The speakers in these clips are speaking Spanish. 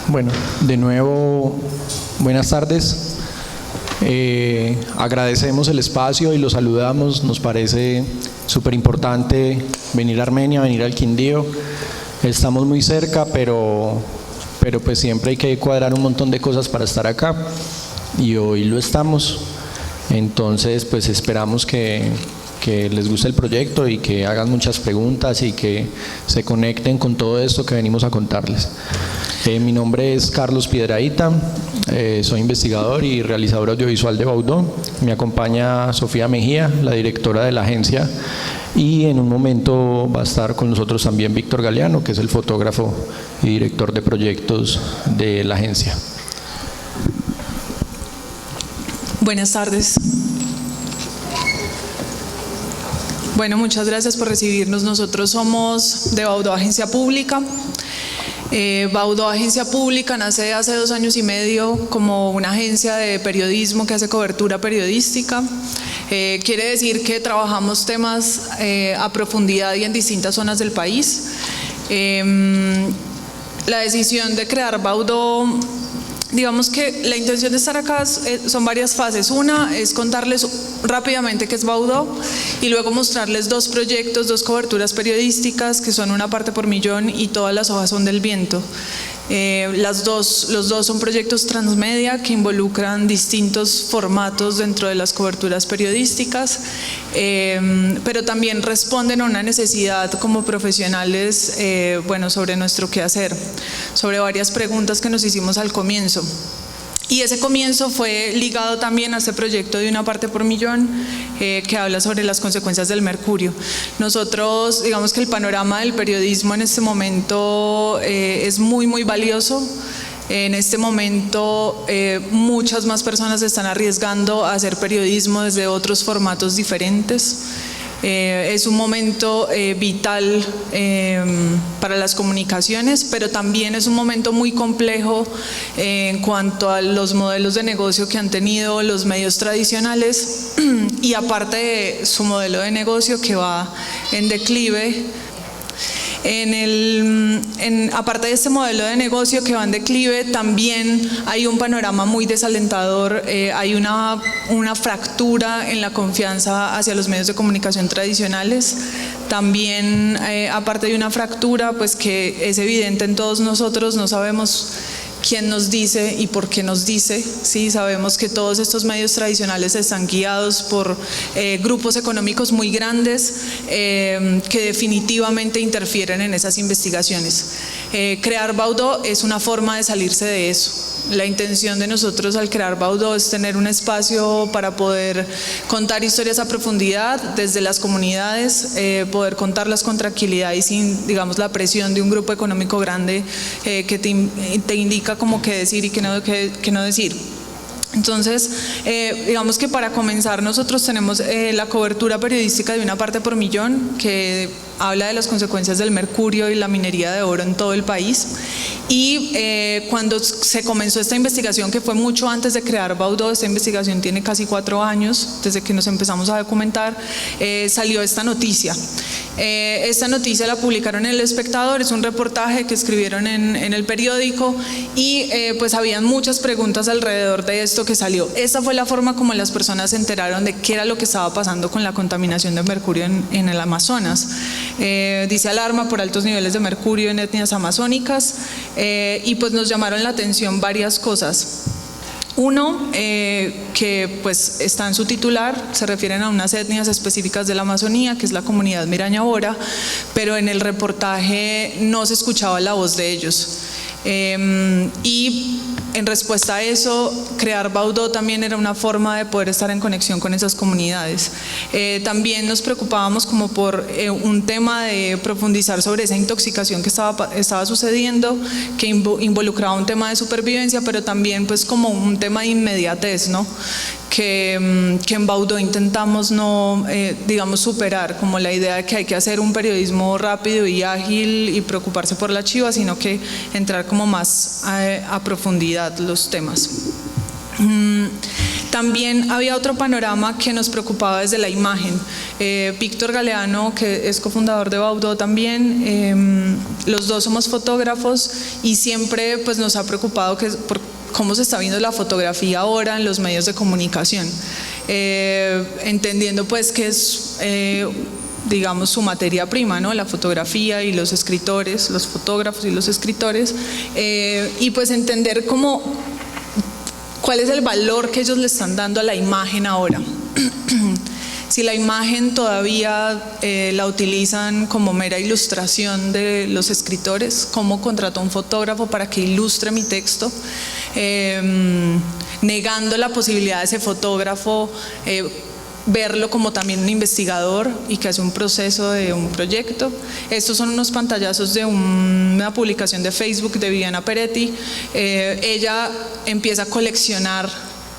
Bueno, de nuevo, buenas tardes. Agradecemos el espacio y los saludamos. Nos parece súper importante venir a Armenia, venir al Quindío. Estamos muy cerca, pero pues siempre hay que cuadrar un montón de cosas para estar acá y hoy lo estamos. Entonces, pues esperamos que les guste el proyecto y que hagan muchas preguntas y que se conecten con todo esto que venimos a contarles. Mi nombre es Carlos Piedrahita, soy investigador y realizador audiovisual de Baudó. Me acompaña Sofía Mejía, la directora de la agencia, y en un momento va a estar con nosotros también Víctor Galeano, que es el fotógrafo y director de proyectos de la agencia. Buenas tardes. Bueno, muchas gracias por recibirnos. Nosotros somos de Baudó Agencia Pública. Baudó Agencia Pública nace hace 2 años y medio como una agencia de periodismo que hace cobertura periodística. Quiere decir que trabajamos temas a profundidad y en distintas zonas del país. La decisión de crear Baudó, digamos que la intención de estar acá son varias fases. Una es contarles rápidamente qué es Baudó y luego mostrarles 2 proyectos, 2 coberturas periodísticas que son Una parte por millón y Todas las hojas son del viento. Los dos son proyectos transmedia que involucran distintos formatos dentro de las coberturas periodísticas, pero también responden a una necesidad como profesionales, sobre nuestro quehacer, sobre varias preguntas que nos hicimos al comienzo. Y ese comienzo fue ligado también a este proyecto de Una parte por millón, que habla sobre las consecuencias del mercurio. Nosotros, digamos que el panorama del periodismo en este momento es muy, muy valioso. En este momento muchas más personas se están arriesgando a hacer periodismo desde otros formatos diferentes. Es un momento vital para las comunicaciones, pero también es un momento muy complejo en cuanto a los modelos de negocio que han tenido los medios tradicionales y aparte de su modelo de negocio que va en declive. Aparte de este modelo de negocio que va en declive, también hay un panorama muy desalentador, hay una fractura en la confianza hacia los medios de comunicación tradicionales. También, aparte de una fractura, pues que es evidente en todos nosotros, no sabemos quién nos dice y por qué nos dice. Sí, sabemos que todos estos medios tradicionales están guiados por grupos económicos muy grandes que definitivamente interfieren en esas investigaciones. Crear Baudó es una forma de salirse de eso. La intención de nosotros al crear Baudó es tener un espacio para poder contar historias a profundidad desde las comunidades, poder contarlas con tranquilidad y sin, digamos, la presión de un grupo económico grande que te indica como qué decir y qué no decir. Entonces, digamos que para comenzar nosotros tenemos la cobertura periodística de Una parte por millón, que habla de las consecuencias del mercurio y la minería de oro en todo el país. Y cuando se comenzó esta investigación, que fue mucho antes de crear Baudó, esta investigación tiene casi 4 años, desde que nos empezamos a documentar, salió esta noticia. Esta noticia la publicaron en El Espectador, es un reportaje que escribieron en el periódico y pues habían muchas preguntas alrededor de esto que salió. Esta fue la forma como las personas se enteraron de qué era lo que estaba pasando con la contaminación de mercurio en el Amazonas. Dice alarma por altos niveles de mercurio en etnias amazónicas y pues nos llamaron la atención varias cosas. Uno, que pues está en su titular, se refieren a unas etnias específicas de la Amazonía, que es la comunidad Miraña Bora, pero en el reportaje no se escuchaba la voz de ellos. Y en respuesta a eso, crear Baudó también era una forma de poder estar en conexión con esas comunidades. También nos preocupábamos como por un tema de profundizar sobre esa intoxicación que estaba sucediendo, que involucraba un tema de supervivencia, pero también pues como un tema de inmediatez, ¿no? Que en Baudó intentamos digamos superar como la idea de que hay que hacer un periodismo rápido y ágil y preocuparse por la chiva, sino que entrar como más a profundidad los temas. También había otro panorama que nos preocupaba desde la imagen. Víctor Galeano, que es cofundador de Baudot también, los dos somos fotógrafos y siempre pues, nos ha preocupado por cómo se está viendo la fotografía ahora en los medios de comunicación, entendiendo pues que es digamos su materia prima, ¿no? La fotografía y los escritores, los fotógrafos y los escritores, y pues entender cuál es el valor que ellos le están dando a la imagen ahora. Si la imagen todavía la utilizan como mera ilustración de los escritores, cómo contrató un fotógrafo para que ilustre mi texto, negando la posibilidad de ese fotógrafo verlo como también un investigador y que hace un proceso de un proyecto. Estos son unos pantallazos de una publicación de Facebook de Viviana Peretti. Ella empieza a coleccionar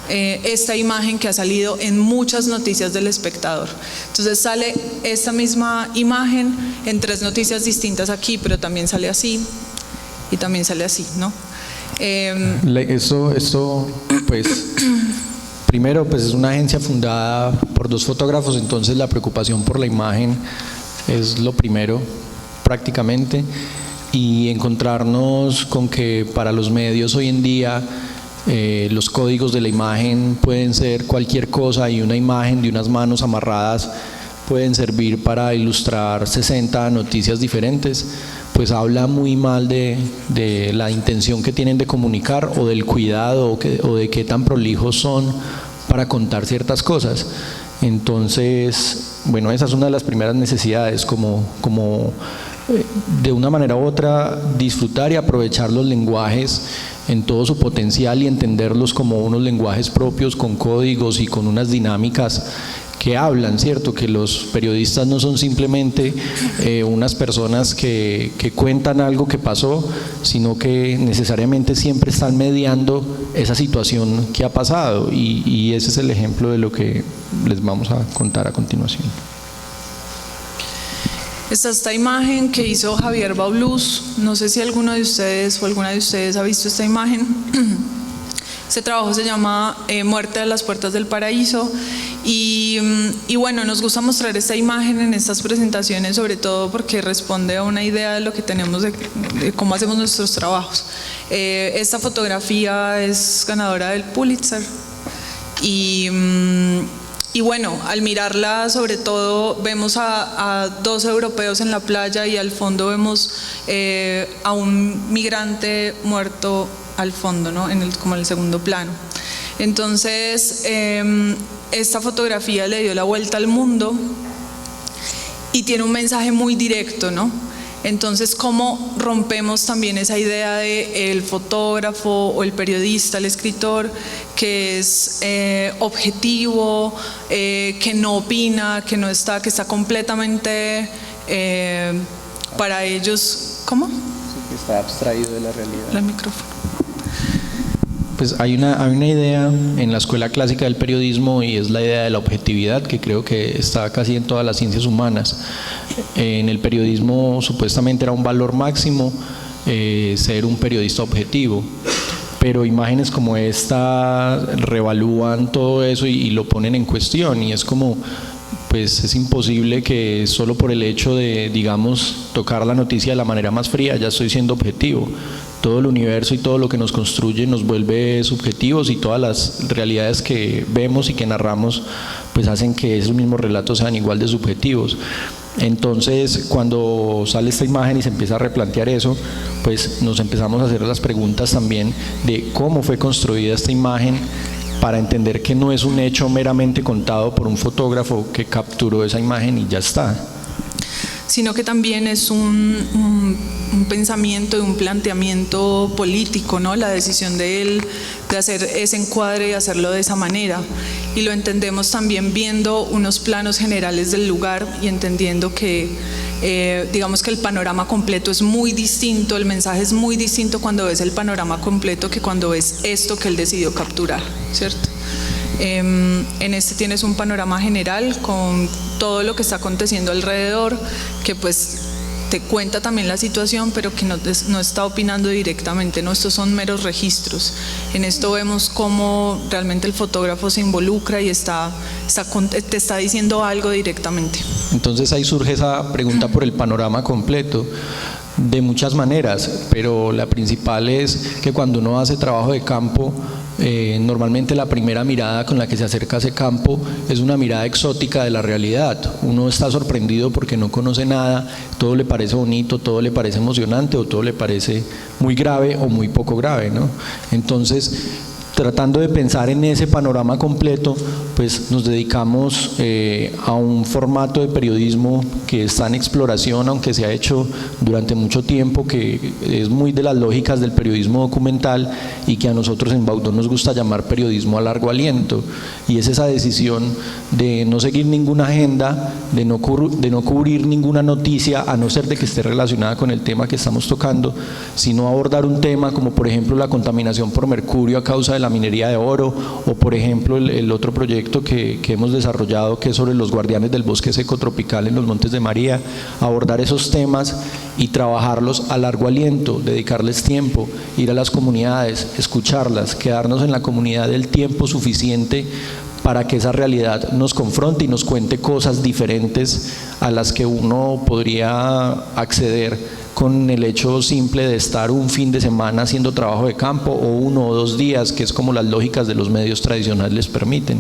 esta imagen que ha salido en muchas noticias del Espectador. Entonces sale esta misma imagen en 3 noticias distintas aquí, pero también sale así y también sale así, ¿no? Esto pues primero pues es una agencia fundada por 2 fotógrafos, entonces la preocupación por la imagen es lo primero prácticamente, y encontrarnos con que para los medios hoy en día los códigos de la imagen pueden ser cualquier cosa, y una imagen de unas manos amarradas pueden servir para ilustrar 60 noticias diferentes, pues habla muy mal de la intención que tienen de comunicar, o del cuidado, o de qué tan prolijos son para contar ciertas cosas. Entonces, bueno, esa es una de las primeras necesidades, como de una manera u otra disfrutar y aprovechar los lenguajes en todo su potencial y entenderlos como unos lenguajes propios, con códigos y con unas dinámicas que hablan, ¿cierto? Que los periodistas no son simplemente unas personas que cuentan algo que pasó, sino que necesariamente siempre están mediando esa situación que ha pasado, y ese es el ejemplo de lo que les vamos a contar a continuación. Está esta imagen que hizo Javier Baulús. No sé si alguno de ustedes o alguna de ustedes ha visto esta imagen. Este trabajo se llama Muerte a las puertas del paraíso, y bueno, nos gusta mostrar esta imagen en estas presentaciones, sobre todo porque responde a una idea de lo que tenemos de cómo hacemos nuestros trabajos. Esta fotografía es ganadora del Pulitzer, y bueno, al mirarla sobre todo vemos a 2 europeos en la playa, y al fondo vemos a un migrante muerto al fondo, ¿no? Como en el segundo plano. Entonces, esta fotografía le dio la vuelta al mundo y tiene un mensaje muy directo, ¿no? Entonces, ¿cómo rompemos también esa idea de el fotógrafo o el periodista, el escritor, que es objetivo, que no opina, que está completamente para ellos, ¿cómo? Sí, que está abstraído de la realidad. El micrófono. Pues hay una idea en la escuela clásica del periodismo, y es la idea de la objetividad, que creo que está casi en todas las ciencias humanas. En el periodismo supuestamente era un valor máximo ser un periodista objetivo, pero imágenes como esta revalúan todo eso y lo ponen en cuestión, y es como, pues es imposible que solo por el hecho de, digamos, tocar la noticia de la manera más fría ya estoy siendo objetivo. Todo el universo y todo lo que nos construye nos vuelve subjetivos, y todas las realidades que vemos y que narramos pues hacen que esos mismos relatos sean igual de subjetivos. Entonces, cuando sale esta imagen y se empieza a replantear eso, pues nos empezamos a hacer las preguntas también de cómo fue construida esta imagen, para entender que no es un hecho meramente contado por un fotógrafo que capturó esa imagen y ya está, sino que también es un pensamiento y un planteamiento político, ¿no? La decisión de él de hacer ese encuadre y hacerlo de esa manera, y lo entendemos también viendo unos planos generales del lugar y entendiendo que digamos que el panorama completo es muy distinto, el mensaje es muy distinto cuando ves el panorama completo que cuando ves esto que él decidió capturar, ¿cierto? En este tienes un panorama general con todo lo que está aconteciendo alrededor, que pues te cuenta también la situación, pero que no está opinando directamente, ¿no? Estos son meros registros. En esto vemos cómo realmente el fotógrafo se involucra y te está diciendo algo directamente. Entonces ahí surge esa pregunta por el panorama completo. De muchas maneras, pero la principal es que cuando uno hace trabajo de campo, normalmente la primera mirada con la que se acerca a ese campo es una mirada exótica de la realidad. Uno está sorprendido porque no conoce nada, todo le parece bonito, todo le parece emocionante o todo le parece muy grave o muy poco grave, ¿no? Entonces, tratando de pensar en ese panorama completo, pues nos dedicamos a un formato de periodismo que está en exploración, aunque se ha hecho durante mucho tiempo, que es muy de las lógicas del periodismo documental y que a nosotros en Baudó nos gusta llamar periodismo a largo aliento, y es esa decisión de no seguir ninguna agenda, de no cubrir ninguna noticia, a no ser de que esté relacionada con el tema que estamos tocando, sino abordar un tema como por ejemplo la contaminación por mercurio a causa de la minería de oro, o por ejemplo el otro proyecto que hemos desarrollado, que es sobre los guardianes del bosque seco tropical en los Montes de María. Abordar esos temas y trabajarlos a largo aliento, dedicarles tiempo, ir a las comunidades, escucharlas, quedarnos en la comunidad el tiempo suficiente para que esa realidad nos confronte y nos cuente cosas diferentes a las que uno podría acceder con el hecho simple de estar un fin de semana haciendo trabajo de campo, o 1 o 2 días, que es como las lógicas de los medios tradicionales les permiten.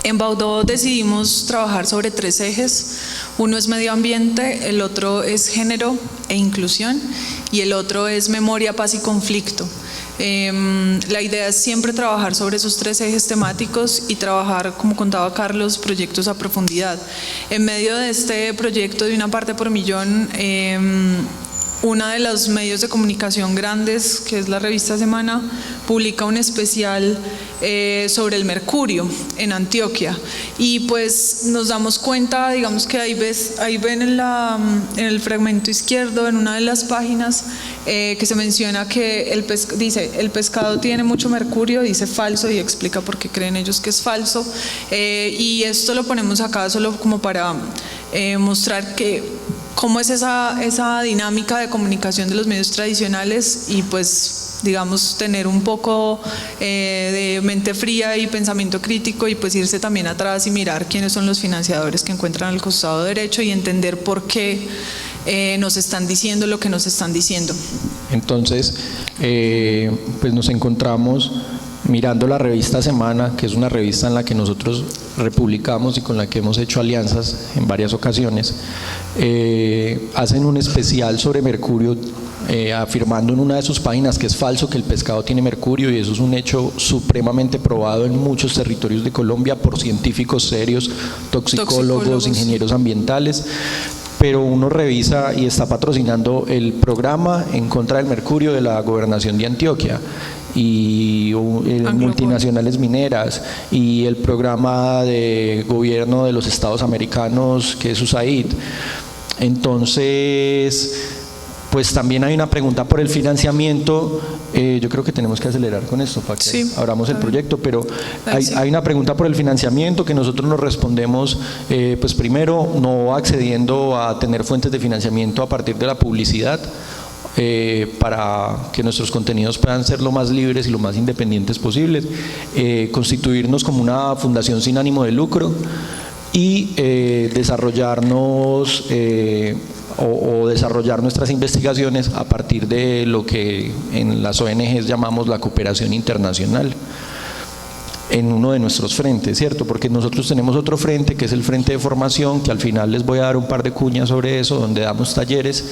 En Baudó decidimos trabajar sobre 3 ejes. Uno es medio ambiente, el otro es género e inclusión, y el otro es memoria, paz y conflicto. La idea es siempre trabajar sobre esos 3 ejes temáticos y trabajar, como contaba Carlos, proyectos a profundidad. En medio de este proyecto de Una Parte por Millón, una de los medios de comunicación grandes, que es la revista Semana, publica un especial sobre el mercurio en Antioquia, y pues nos damos cuenta, digamos que ahí ven en el fragmento izquierdo, en una de las páginas, que se menciona que dice: el pescado tiene mucho mercurio, dice falso, y explica por qué creen ellos que es falso, y esto lo ponemos acá solo como para mostrar cómo es esa dinámica de comunicación de los medios tradicionales, y pues digamos tener un poco de mente fría y pensamiento crítico, y pues irse también atrás y mirar quiénes son los financiadores que encuentran al costado derecho y entender por qué nos están diciendo lo que nos están diciendo. Entonces, pues nos encontramos mirando la revista Semana, que es una revista en la que nosotros republicamos y con la que hemos hecho alianzas en varias ocasiones. Hacen un especial sobre mercurio, afirmando en una de sus páginas que es falso que el pescado tiene mercurio, y eso es un hecho supremamente probado en muchos territorios de Colombia por científicos serios, toxicólogos, ingenieros ambientales. Pero uno revisa y está patrocinando el programa en contra del mercurio de la gobernación de Antioquia y multinacionales mineras, y el programa de gobierno de los estados americanos, que es USAID. Entonces, pues también hay una pregunta por el financiamiento. Yo creo que tenemos que acelerar con esto para que abramos el proyecto, pero hay una pregunta por el financiamiento que nosotros nos respondemos, pues primero, no accediendo a tener fuentes de financiamiento a partir de la publicidad, para que nuestros contenidos puedan ser lo más libres y lo más independientes posibles, constituirnos como una fundación sin ánimo de lucro y desarrollarnos o desarrollar nuestras investigaciones a partir de lo que en las ONGs llamamos la cooperación internacional, en uno de nuestros frentes, ¿cierto? Porque nosotros tenemos otro frente, que es el frente de formación, que al final les voy a dar un par de cuñas sobre eso, donde damos talleres,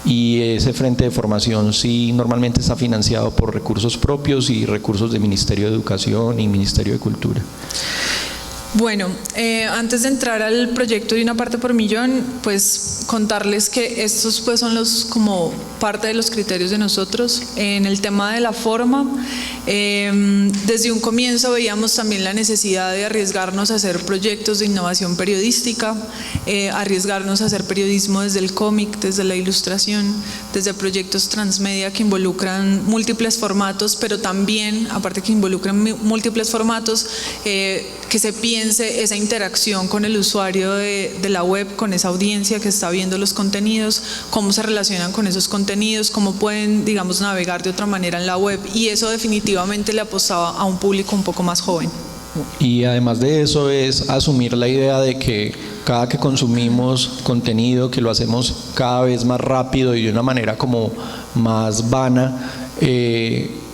y ese frente de formación sí normalmente está financiado por recursos propios y recursos del Ministerio de Educación y Ministerio de Cultura. Bueno, antes de entrar al proyecto de Una Parte por Millón, pues contarles que estos pues son como parte de los criterios de nosotros. En el tema de la forma, Desde un comienzo veíamos también la necesidad de arriesgarnos a hacer proyectos de innovación periodística, arriesgarnos a hacer periodismo desde el cómic, desde la ilustración, desde proyectos transmedia que involucran múltiples formatos, pero también, aparte que involucran múltiples formatos, que se piense esa interacción con el usuario de la web, con esa audiencia que está viendo los contenidos, cómo se relacionan con esos contenidos, cómo pueden, digamos, navegar de otra manera en la web, y eso definitivamente le apostaba a un público un poco más joven. Y además de eso es asumir la idea de que cada que consumimos contenido, que lo hacemos cada vez más rápido y de una manera como más vana,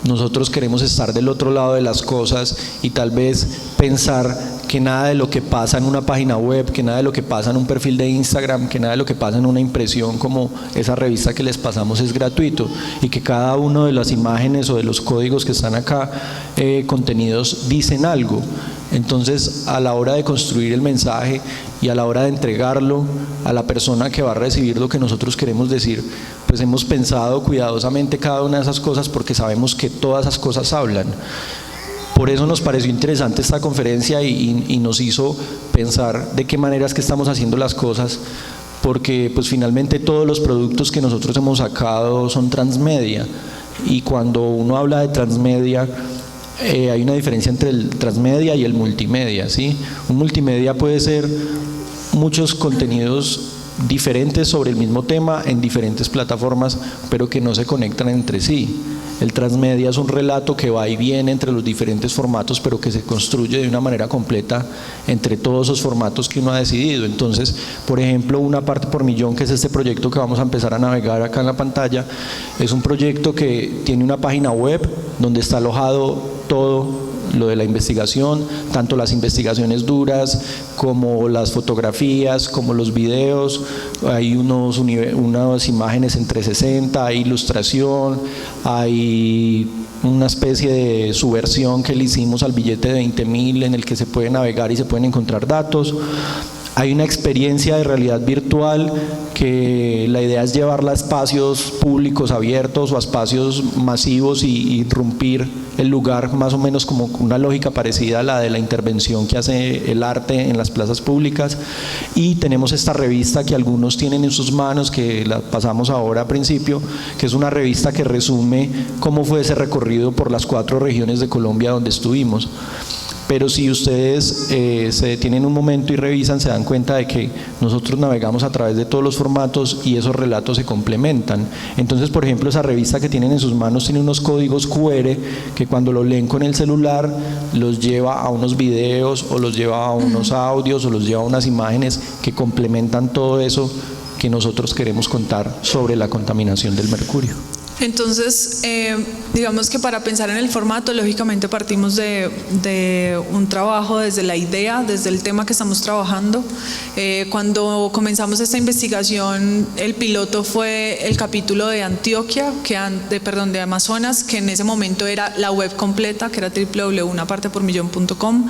nosotros queremos estar del otro lado de las cosas y tal vez pensar que nada de lo que pasa en una página web, que nada de lo que pasa en un perfil de Instagram, que nada de lo que pasa en una impresión como esa revista que les pasamos es gratuito, y que cada una de las imágenes o de los códigos que están acá contenidos dicen algo. Entonces, a la hora de construir el mensaje y a la hora de entregarlo a la persona que va a recibir lo que nosotros queremos decir, pues hemos pensado cuidadosamente cada una de esas cosas, porque sabemos que todas esas cosas hablan. Por eso nos pareció interesante esta conferencia y nos hizo pensar de qué manera es que estamos haciendo las cosas, porque pues finalmente todos los productos que nosotros hemos sacado son transmedia, y cuando uno habla de transmedia, hay una diferencia entre el transmedia y el multimedia, ¿sí? Un multimedia puede ser muchos contenidos diferentes sobre el mismo tema en diferentes plataformas, pero que no se conectan entre sí. El transmedia es un relato que va y viene entre los diferentes formatos, pero que se construye de una manera completa entre todos esos formatos que uno ha decidido. Entonces, por ejemplo, Una parte por millón, que es este proyecto que vamos a empezar a navegar acá en la pantalla, es un proyecto que tiene una página web donde está alojado todo lo de la investigación, tanto las investigaciones duras como las fotografías, como los videos. Hay unas imágenes en 360, hay ilustración, hay una especie de subversión que le hicimos al billete de 20.000 en el que se puede navegar y se pueden encontrar datos. Hay una experiencia de realidad virtual que la idea es llevarla a espacios públicos abiertos o a espacios masivos y irrumpir el lugar, más o menos como una lógica parecida a la de la intervención que hace el arte en las plazas públicas. Y tenemos esta revista que algunos tienen en sus manos, que la pasamos ahora a principio, que es una revista que resume cómo fue ese recorrido por las 4 regiones de Colombia donde estuvimos. Pero si ustedes se detienen un momento y revisan, se dan cuenta de que nosotros navegamos a través de todos los formatos y esos relatos se complementan. Entonces, por ejemplo, esa revista que tienen en sus manos tiene unos códigos QR que cuando lo leen con el celular los lleva a unos videos o los lleva a unos audios o los lleva a unas imágenes que complementan todo eso que nosotros queremos contar sobre la contaminación del mercurio. Entonces, digamos que para pensar en el formato, lógicamente partimos de un trabajo desde la idea, desde el tema que estamos trabajando. Cuando comenzamos esta investigación, el piloto fue el capítulo de Antioquia, de Amazonas, que en ese momento era la web completa, que era www.unapartepormillon.com.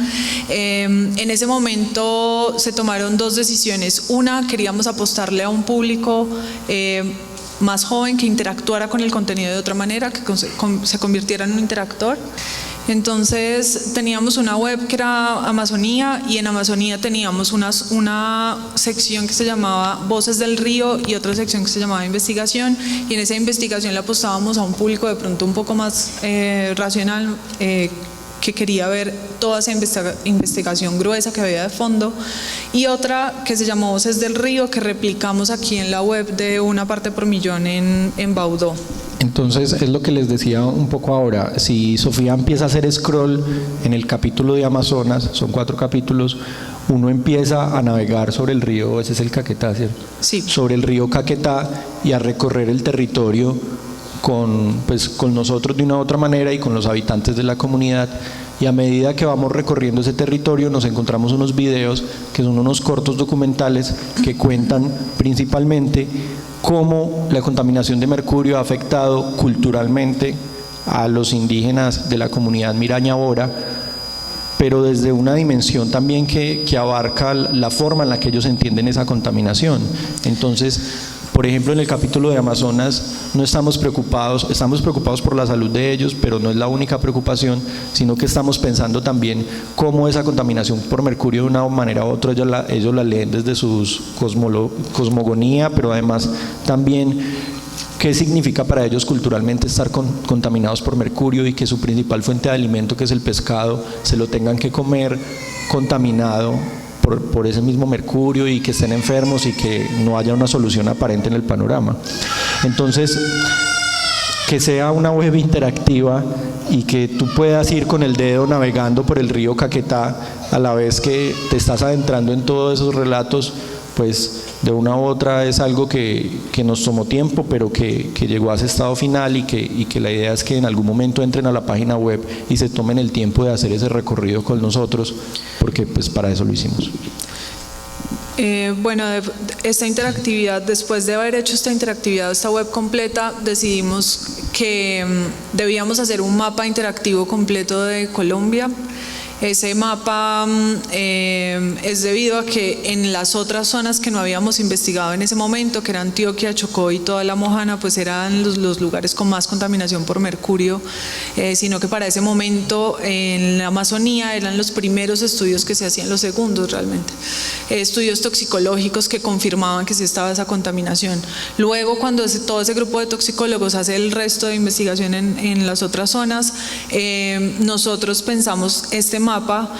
En ese momento se tomaron 2 decisiones. Una, queríamos apostarle a un público más joven que interactuara con el contenido de otra manera, que se convirtiera en un interactor. Entonces teníamos una web que era Amazonía, y en Amazonía teníamos una sección que se llamaba Voces del Río y otra sección que se llamaba Investigación, y en esa investigación le apostábamos a un público de pronto un poco más racional, que quería ver toda esa investigación gruesa que había de fondo, y otra que se llamó Voces del Río, que replicamos aquí en la web de Una parte por millón en Baudó. Entonces es lo que les decía un poco ahora. Si Sofía empieza a hacer scroll en el capítulo de Amazonas, son 4 capítulos, uno empieza a navegar sobre el río, ese es el Caquetá, ¿cierto? Sí. Sobre el río Caquetá, y a recorrer el territorio con nosotros de una u otra manera y con los habitantes de la comunidad. Y a medida que vamos recorriendo ese territorio nos encontramos unos videos que son unos cortos documentales que cuentan principalmente cómo la contaminación de mercurio ha afectado culturalmente a los indígenas de la comunidad Miraña Bora, pero desde una dimensión también que abarca la forma en la que ellos entienden esa contaminación. Entonces, Por ejemplo, en el capítulo de Amazonas no estamos preocupados por la salud de ellos, pero no es la única preocupación, sino que estamos pensando también cómo esa contaminación por mercurio de una manera u otra ellos la leen desde su cosmogonía, pero además también qué significa para ellos culturalmente estar contaminados por mercurio y que su principal fuente de alimento, que es el pescado, se lo tengan que comer contaminado por ese mismo mercurio y que estén enfermos y que no haya una solución aparente en el panorama. Entonces, que sea una web interactiva y que tú puedas ir con el dedo navegando por el río Caquetá a la vez que te estás adentrando en todos esos relatos, pues de una u otra es algo que nos tomó tiempo, pero que llegó a ese estado final y que la idea es que en algún momento entren a la página web y se tomen el tiempo de hacer ese recorrido con nosotros, porque pues para eso lo hicimos. Bueno, esta interactividad, después de haber hecho esta interactividad, esta web completa, decidimos que debíamos hacer un mapa interactivo completo de Colombia. Ese mapa es debido a que en las otras zonas que no habíamos investigado en ese momento, que eran Antioquia, Chocó y toda la Mojana, pues eran los lugares con más contaminación por mercurio, sino que para ese momento en la Amazonía eran los primeros estudios que se hacían, los segundos realmente, estudios toxicológicos que confirmaban que sí estaba esa contaminación. Luego, cuando todo ese grupo de toxicólogos hace el resto de investigación en las otras zonas, nosotros pensamos este mapa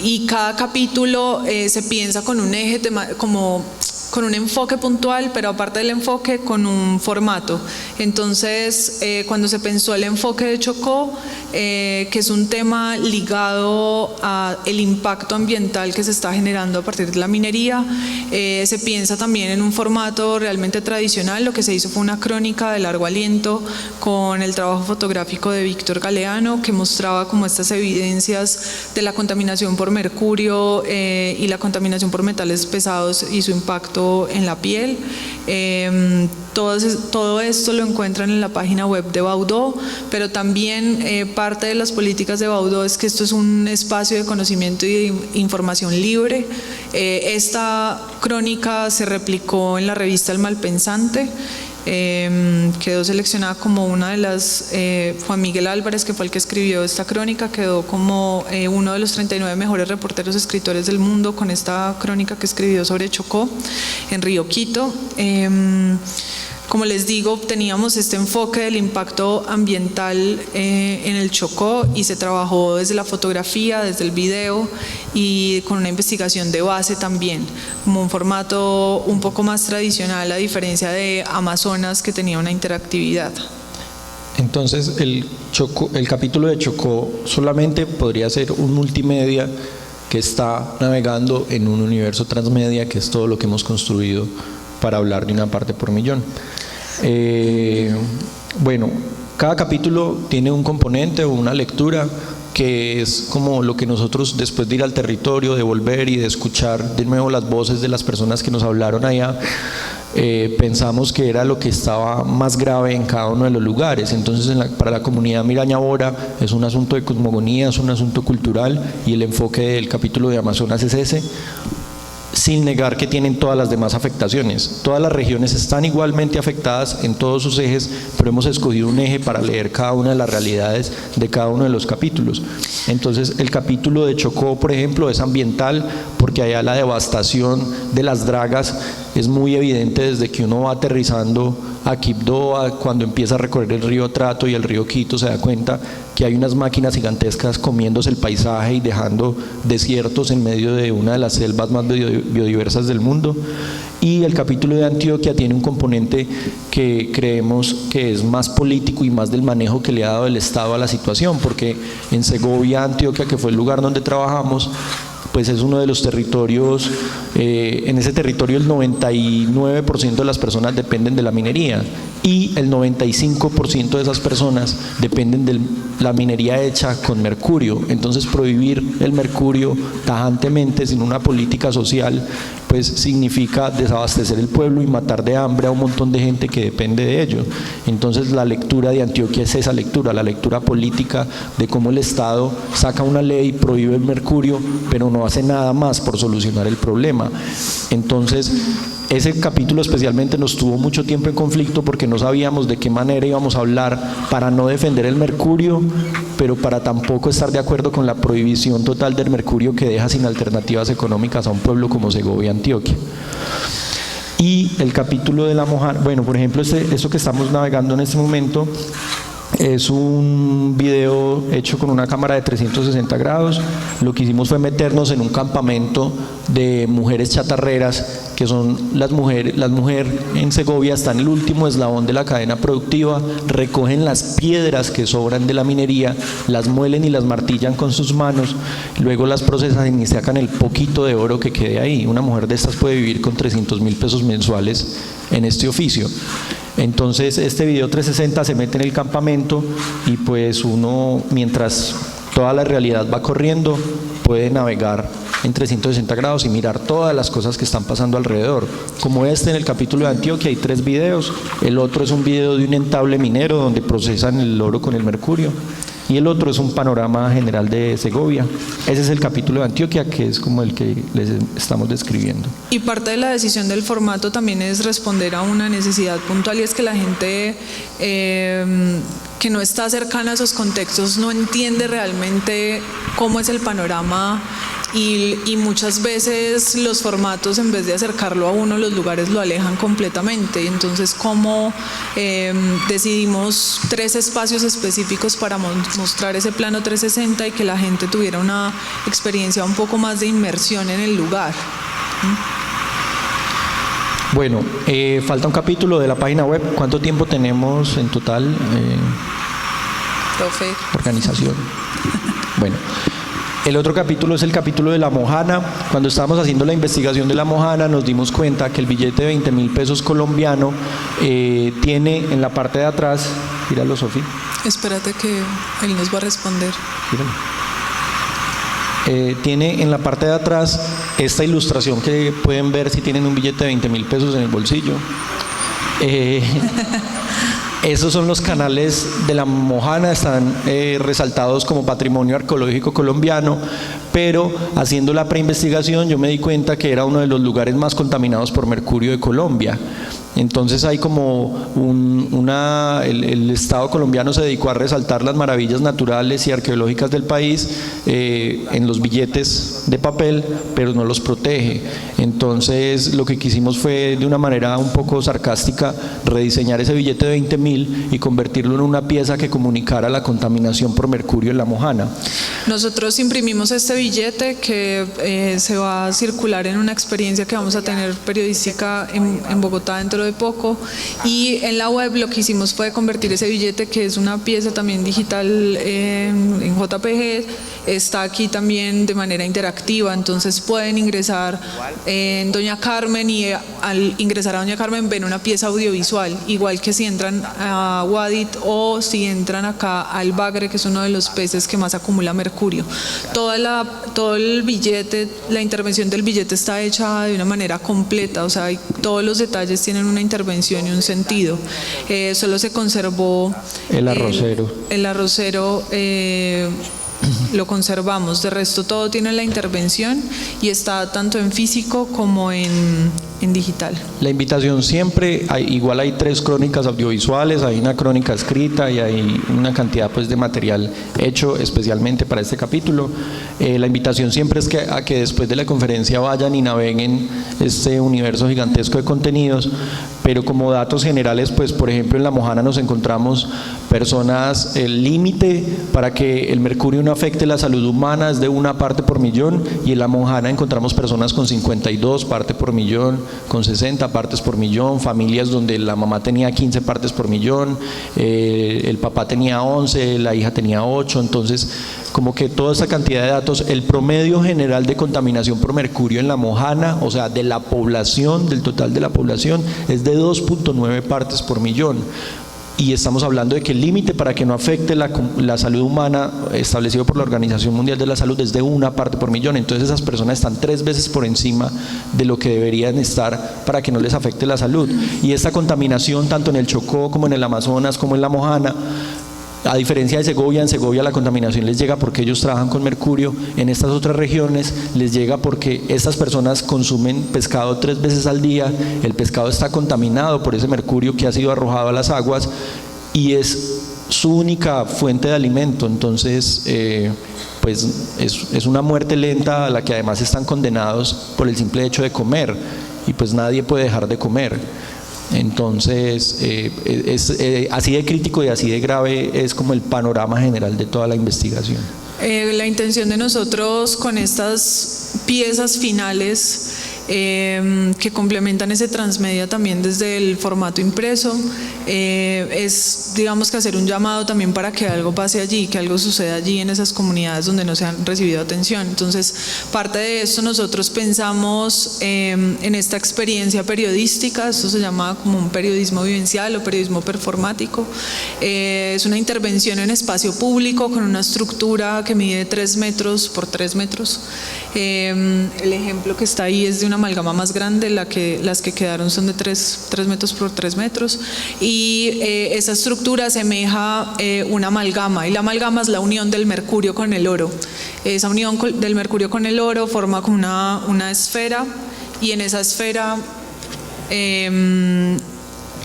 y cada capítulo se piensa con un eje, con un enfoque puntual, pero aparte del enfoque con un formato. Entonces, cuando se pensó el enfoque de Chocó, que es un tema ligado al impacto ambiental que se está generando a partir de la minería, se piensa también en un formato realmente tradicional. Lo que se hizo fue una crónica de largo aliento con el trabajo fotográfico de Víctor Galeano, que mostraba como estas evidencias de la contaminación por mercurio y la contaminación por metales pesados y su impacto en la piel. Todo esto lo encuentran en la página web de Baudó, pero también parte de las políticas de Baudó es que esto es un espacio de conocimiento y de información libre. Esta crónica se replicó en la revista El Malpensante. Quedó seleccionada como una de las, Juan Miguel Álvarez, que fue el que escribió esta crónica, quedó como uno de los 39 mejores reporteros escritores del mundo con esta crónica que escribió sobre Chocó en Río Quito. Como les digo, teníamos este enfoque del impacto ambiental en el Chocó y se trabajó desde la fotografía, desde el video y con una investigación de base también, como un formato un poco más tradicional a diferencia de Amazonas, que tenía una interactividad. Entonces el capítulo de Chocó solamente podría ser un multimedia que está navegando en un universo transmedia, que es todo lo que hemos construido para hablar de una parte por millón. Bueno, cada capítulo tiene un componente o una lectura que es como lo que nosotros, después de ir al territorio, de volver y de escuchar de nuevo las voces de las personas que nos hablaron allá, pensamos que era lo que estaba más grave en cada uno de los lugares. Entonces para la comunidad Miraña Bora es un asunto de cosmogonía, es un asunto cultural, y el enfoque del capítulo de Amazonas es ese, sin negar que tienen todas las demás afectaciones. Todas las regiones están igualmente afectadas en todos sus ejes, pero hemos escogido un eje para leer cada una de las realidades de cada uno de los capítulos. Entonces el capítulo de Chocó, por ejemplo, es ambiental, porque allá la devastación de las dragas es muy evidente desde que uno va aterrizando a Quibdó, cuando empieza a recorrer el río Trato y el río Quito, se da cuenta que hay unas máquinas gigantescas comiéndose el paisaje y dejando desiertos en medio de una de las selvas más biodiversas del mundo. Y el capítulo de Antioquia tiene un componente que creemos que es más político y más del manejo que le ha dado el Estado a la situación, porque en Segovia, Antioquia, que fue el lugar donde trabajamos, pues es uno de los territorios, en ese territorio el 99% de las personas dependen de la minería, y el 95% de esas personas dependen de la minería hecha con mercurio. Entonces prohibir el mercurio tajantemente sin una política social pues significa desabastecer el pueblo y matar de hambre a un montón de gente que depende de ello. Entonces la lectura de Antioquia es esa lectura, la lectura política de cómo el Estado saca una ley, prohíbe el mercurio, pero no hace nada más por solucionar el problema. Entonces Ese capítulo especialmente nos tuvo mucho tiempo en conflicto porque no sabíamos de qué manera íbamos a hablar para no defender el mercurio, pero para tampoco estar de acuerdo con la prohibición total del mercurio que deja sin alternativas económicas a un pueblo como Segovia, Antioquia. Y el capítulo de la Mojana, bueno, por ejemplo, esto que estamos navegando en este momento es un video hecho con una cámara de 360 grados. Lo que hicimos fue meternos en un campamento de mujeres chatarreras, que son las mujeres en Segovia, están en el último eslabón de la cadena productiva, recogen las piedras que sobran de la minería, las muelen y las martillan con sus manos, luego las procesan y sacan el poquito de oro que quede ahí. Una mujer de estas puede vivir con 300.000 pesos mensuales en este oficio. Entonces este video 360 se mete en el campamento y pues uno, mientras toda la realidad va corriendo, puede navegar en 360 grados y mirar todas las cosas que están pasando alrededor. Como en el capítulo de Antioquia hay 3 videos, el otro es un video de un entable minero donde procesan el oro con el mercurio, y el otro es un panorama general de Segovia. Ese es el capítulo de Antioquia, que es como el que les estamos describiendo. Y parte de la decisión del formato también es responder a una necesidad puntual, y es que la gente que no está cercana a esos contextos no entiende realmente cómo es el panorama, y muchas veces los formatos, en vez de acercarlo a uno, los lugares lo alejan completamente. Entonces, ¿cómo decidimos 3 espacios específicos para mostrar ese plano 360 y que la gente tuviera una experiencia un poco más de inmersión en el lugar? Bueno, falta un capítulo de la página web. ¿Cuánto tiempo tenemos en total? Profe. Organización. Bueno, el otro capítulo es el capítulo de la Mojana. Cuando estábamos haciendo la investigación de la Mojana, nos dimos cuenta que el billete de 20.000 pesos colombiano tiene en la parte de atrás, míralo, Sofi. Espérate que él nos va a responder. Tiene en la parte de atrás esta ilustración que pueden ver si tienen un billete de 20.000 pesos en el bolsillo. Esos son los canales de la Mojana, están resaltados como patrimonio arqueológico colombiano, pero haciendo la preinvestigación yo me di cuenta que era uno de los lugares más contaminados por mercurio de Colombia. Entonces hay como el Estado colombiano se dedicó a resaltar las maravillas naturales y arqueológicas del país en los billetes de papel, pero no los protege. Entonces lo que quisimos fue, de una manera un poco sarcástica, rediseñar ese billete de 20.000 y convertirlo en una pieza que comunicara la contaminación por mercurio en la Mojana. Nosotros imprimimos este billete que se va a circular en una experiencia que vamos a tener periodística en Bogotá dentro de poco, y en la web lo que hicimos fue convertir ese billete, que es una pieza también digital en JPG, está aquí también de manera interactiva. Entonces pueden ingresar en Doña Carmen, y al ingresar a Doña Carmen ven una pieza audiovisual, igual que si entran a Wadit o si entran acá al bagre, que es uno de los peces que más acumula mercurio. Todo el billete, la intervención del billete está hecha de una manera completa, o sea, todos los detalles tienen una intervención y un sentido. Solo se conservó el arrocero. El arrocero lo conservamos, de resto todo tiene la intervención y está tanto en físico como en digital. La invitación siempre, igual hay 3 crónicas audiovisuales, hay una crónica escrita y hay una cantidad pues de material hecho especialmente para este capítulo. La invitación siempre es a que después de la conferencia vayan y naveguen este universo gigantesco de contenidos, pero como datos generales, pues por ejemplo en la Mojana nos encontramos personas, el límite para que el mercurio no afecte la salud humana es de 1 parte por millón, y en la Mojana encontramos personas con 52 partes por millón, con 60 partes por millón, familias donde la mamá tenía 15 partes por millón, el papá tenía 11, la hija tenía 8, entonces como que toda esa cantidad de datos, el promedio general de contaminación por mercurio en la Mojana, o sea, de la población, del total de la población, es de 2.9 partes por millón. Y estamos hablando de que el límite para que no afecte la salud humana establecido por la Organización Mundial de la Salud es de 1 parte por millón. Entonces esas personas están 3 veces por encima de lo que deberían estar para que no les afecte la salud. Y esta contaminación, tanto en el Chocó como en el Amazonas como en la Mojana, A diferencia de Segovia, en Segovia la contaminación les llega porque ellos trabajan con mercurio. En estas otras regiones les llega porque estas personas consumen pescado 3 veces al día, el pescado está contaminado por ese mercurio que ha sido arrojado a las aguas y es su única fuente de alimento. Entonces pues es una muerte lenta a la que además están condenados por el simple hecho de comer, y pues nadie puede dejar de comer. Entonces, así de crítico y así de grave es como el panorama general de toda la investigación. La intención de nosotros con estas piezas finales que complementan ese transmedia también desde el formato impreso, es, digamos, que hacer un llamado también para que algo pase allí, que algo suceda allí en esas comunidades donde no se han recibido atención. Entonces, parte de esto nosotros pensamos en esta experiencia periodística. Esto se llama como un periodismo vivencial o periodismo performático. Es una intervención en espacio público con una estructura que mide 3 metros por 3 metros. El ejemplo que está ahí es de una amalgama más grande, las que quedaron son de 3 metros por 3 metros, y esa estructura asemeja una amalgama, y la amalgama es la unión del mercurio con el oro. Esa unión del mercurio con el oro forma como una esfera, y en esa esfera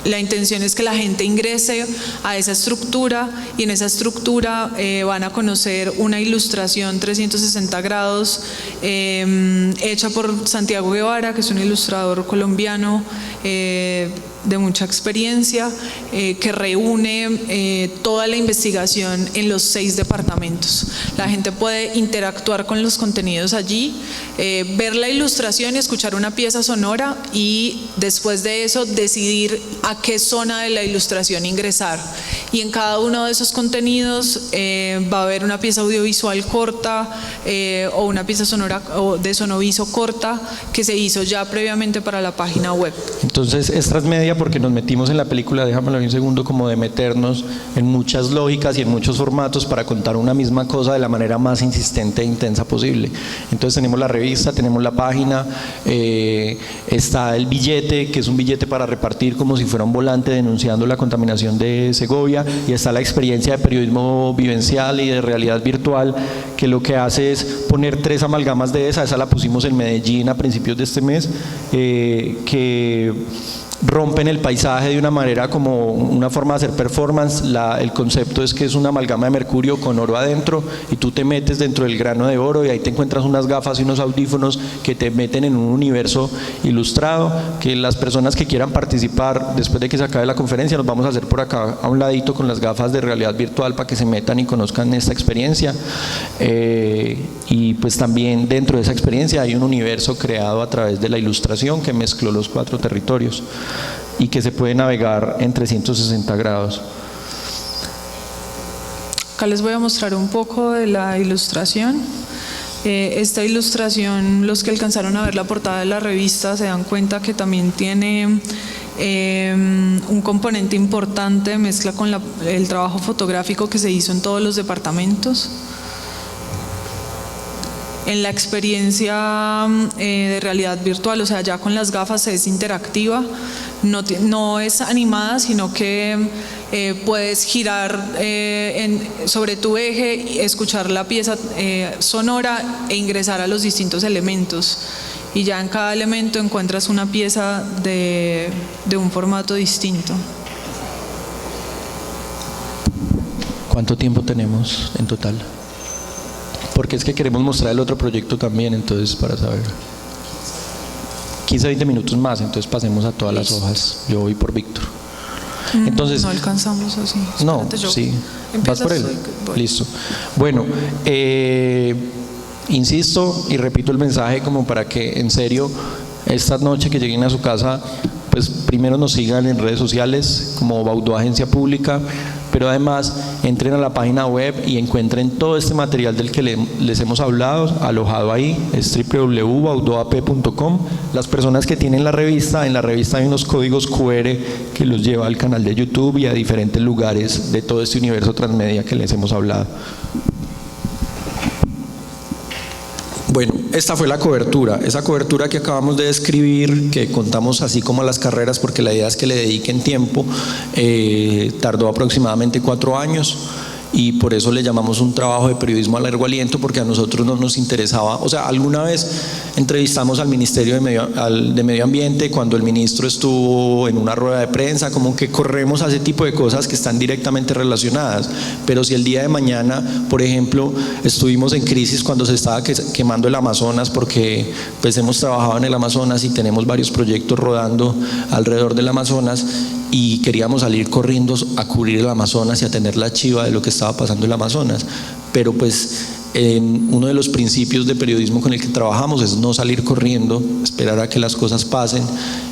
la intención es que la gente ingrese a esa estructura, y en esa estructura van a conocer una ilustración 360 grados hecha por Santiago Guevara, que es un ilustrador colombiano de mucha experiencia, que reúne toda la investigación en los 6 departamentos. La gente puede interactuar con los contenidos allí, ver la ilustración y escuchar una pieza sonora, y después de eso decidir a qué zona de la ilustración ingresar. Y en cada uno de esos contenidos va a haber una pieza audiovisual corta o una pieza sonora o de sonoviso corta que se hizo ya previamente para la página web. Entonces es transmedia porque nos metimos en la película, déjamelo un segundo, como de meternos en muchas lógicas y en muchos formatos para contar una misma cosa de la manera más insistente e intensa posible. Entonces tenemos la revista, tenemos la página, está el billete, que es un billete para repartir como si fuera un volante denunciando la contaminación de Segovia, y está la experiencia de periodismo vivencial y de realidad virtual, que lo que hace es poner 3 amalgamas de esa la pusimos en Medellín a principios de este mes, que rompen el paisaje de una manera como una forma de hacer performance. El concepto es que es una amalgama de mercurio con oro adentro, y tú te metes dentro del grano de oro y ahí te encuentras unas gafas y unos audífonos que te meten en un universo ilustrado, que las personas que quieran participar después de que se acabe la conferencia nos vamos a hacer por acá a un ladito con las gafas de realidad virtual para que se metan y conozcan esta experiencia. Y pues también dentro de esa experiencia hay un universo creado a través de la ilustración que mezcló los 4 territorios y que se puede navegar en 360 grados. Acá les voy a mostrar un poco de la ilustración. Esta ilustración, los que alcanzaron a ver la portada de la revista se dan cuenta que también tiene un componente importante de mezcla con el trabajo fotográfico que se hizo en todos los departamentos. En la experiencia de realidad virtual, o sea, ya con las gafas es interactiva, no es animada, sino que puedes girar sobre tu eje, escuchar la pieza sonora e ingresar a los distintos elementos. Y ya en cada elemento encuentras una pieza de un formato distinto. ¿Cuánto tiempo tenemos en total? Porque es que queremos mostrar el otro proyecto también, entonces para saber. 15-20 minutos más, entonces pasemos a todas las hojas. Yo voy por Víctor. Entonces, no alcanzamos así. No, sí. ¿Vas por él? Listo. Bueno, insisto y repito el mensaje como para que en serio esta noche que lleguen a su casa, pues primero nos sigan en redes sociales como Baudó Agencia Pública, pero además entren a la página web y encuentren todo este material del que les hemos hablado alojado ahí, es www.baudoap.com. Las personas que tienen la revista, en la revista hay unos códigos QR que los lleva al canal de YouTube y a diferentes lugares de todo este universo transmedia que les hemos hablado. Bueno, esta fue la cobertura, esa cobertura que acabamos de describir, que contamos así como las carreras porque la idea es que le dediquen tiempo, tardó aproximadamente 4 años. y por eso le llamamos un trabajo de periodismo a largo aliento, porque a nosotros no nos interesaba, o sea, alguna vez entrevistamos al Ministerio de Medio Ambiente cuando el ministro estuvo en una rueda de prensa, como que corremos a ese tipo de cosas que están directamente relacionadas, pero si el día de mañana, por ejemplo, estuvimos en crisis cuando se estaba quemando el Amazonas, porque pues hemos trabajado en el Amazonas y tenemos varios proyectos rodando alrededor del Amazonas, y queríamos salir corriendo a cubrir el Amazonas y a tener la chiva de lo que estaba pasando en el Amazonas, pero pues uno de los principios de periodismo con el que trabajamos es no salir corriendo, esperar a que las cosas pasen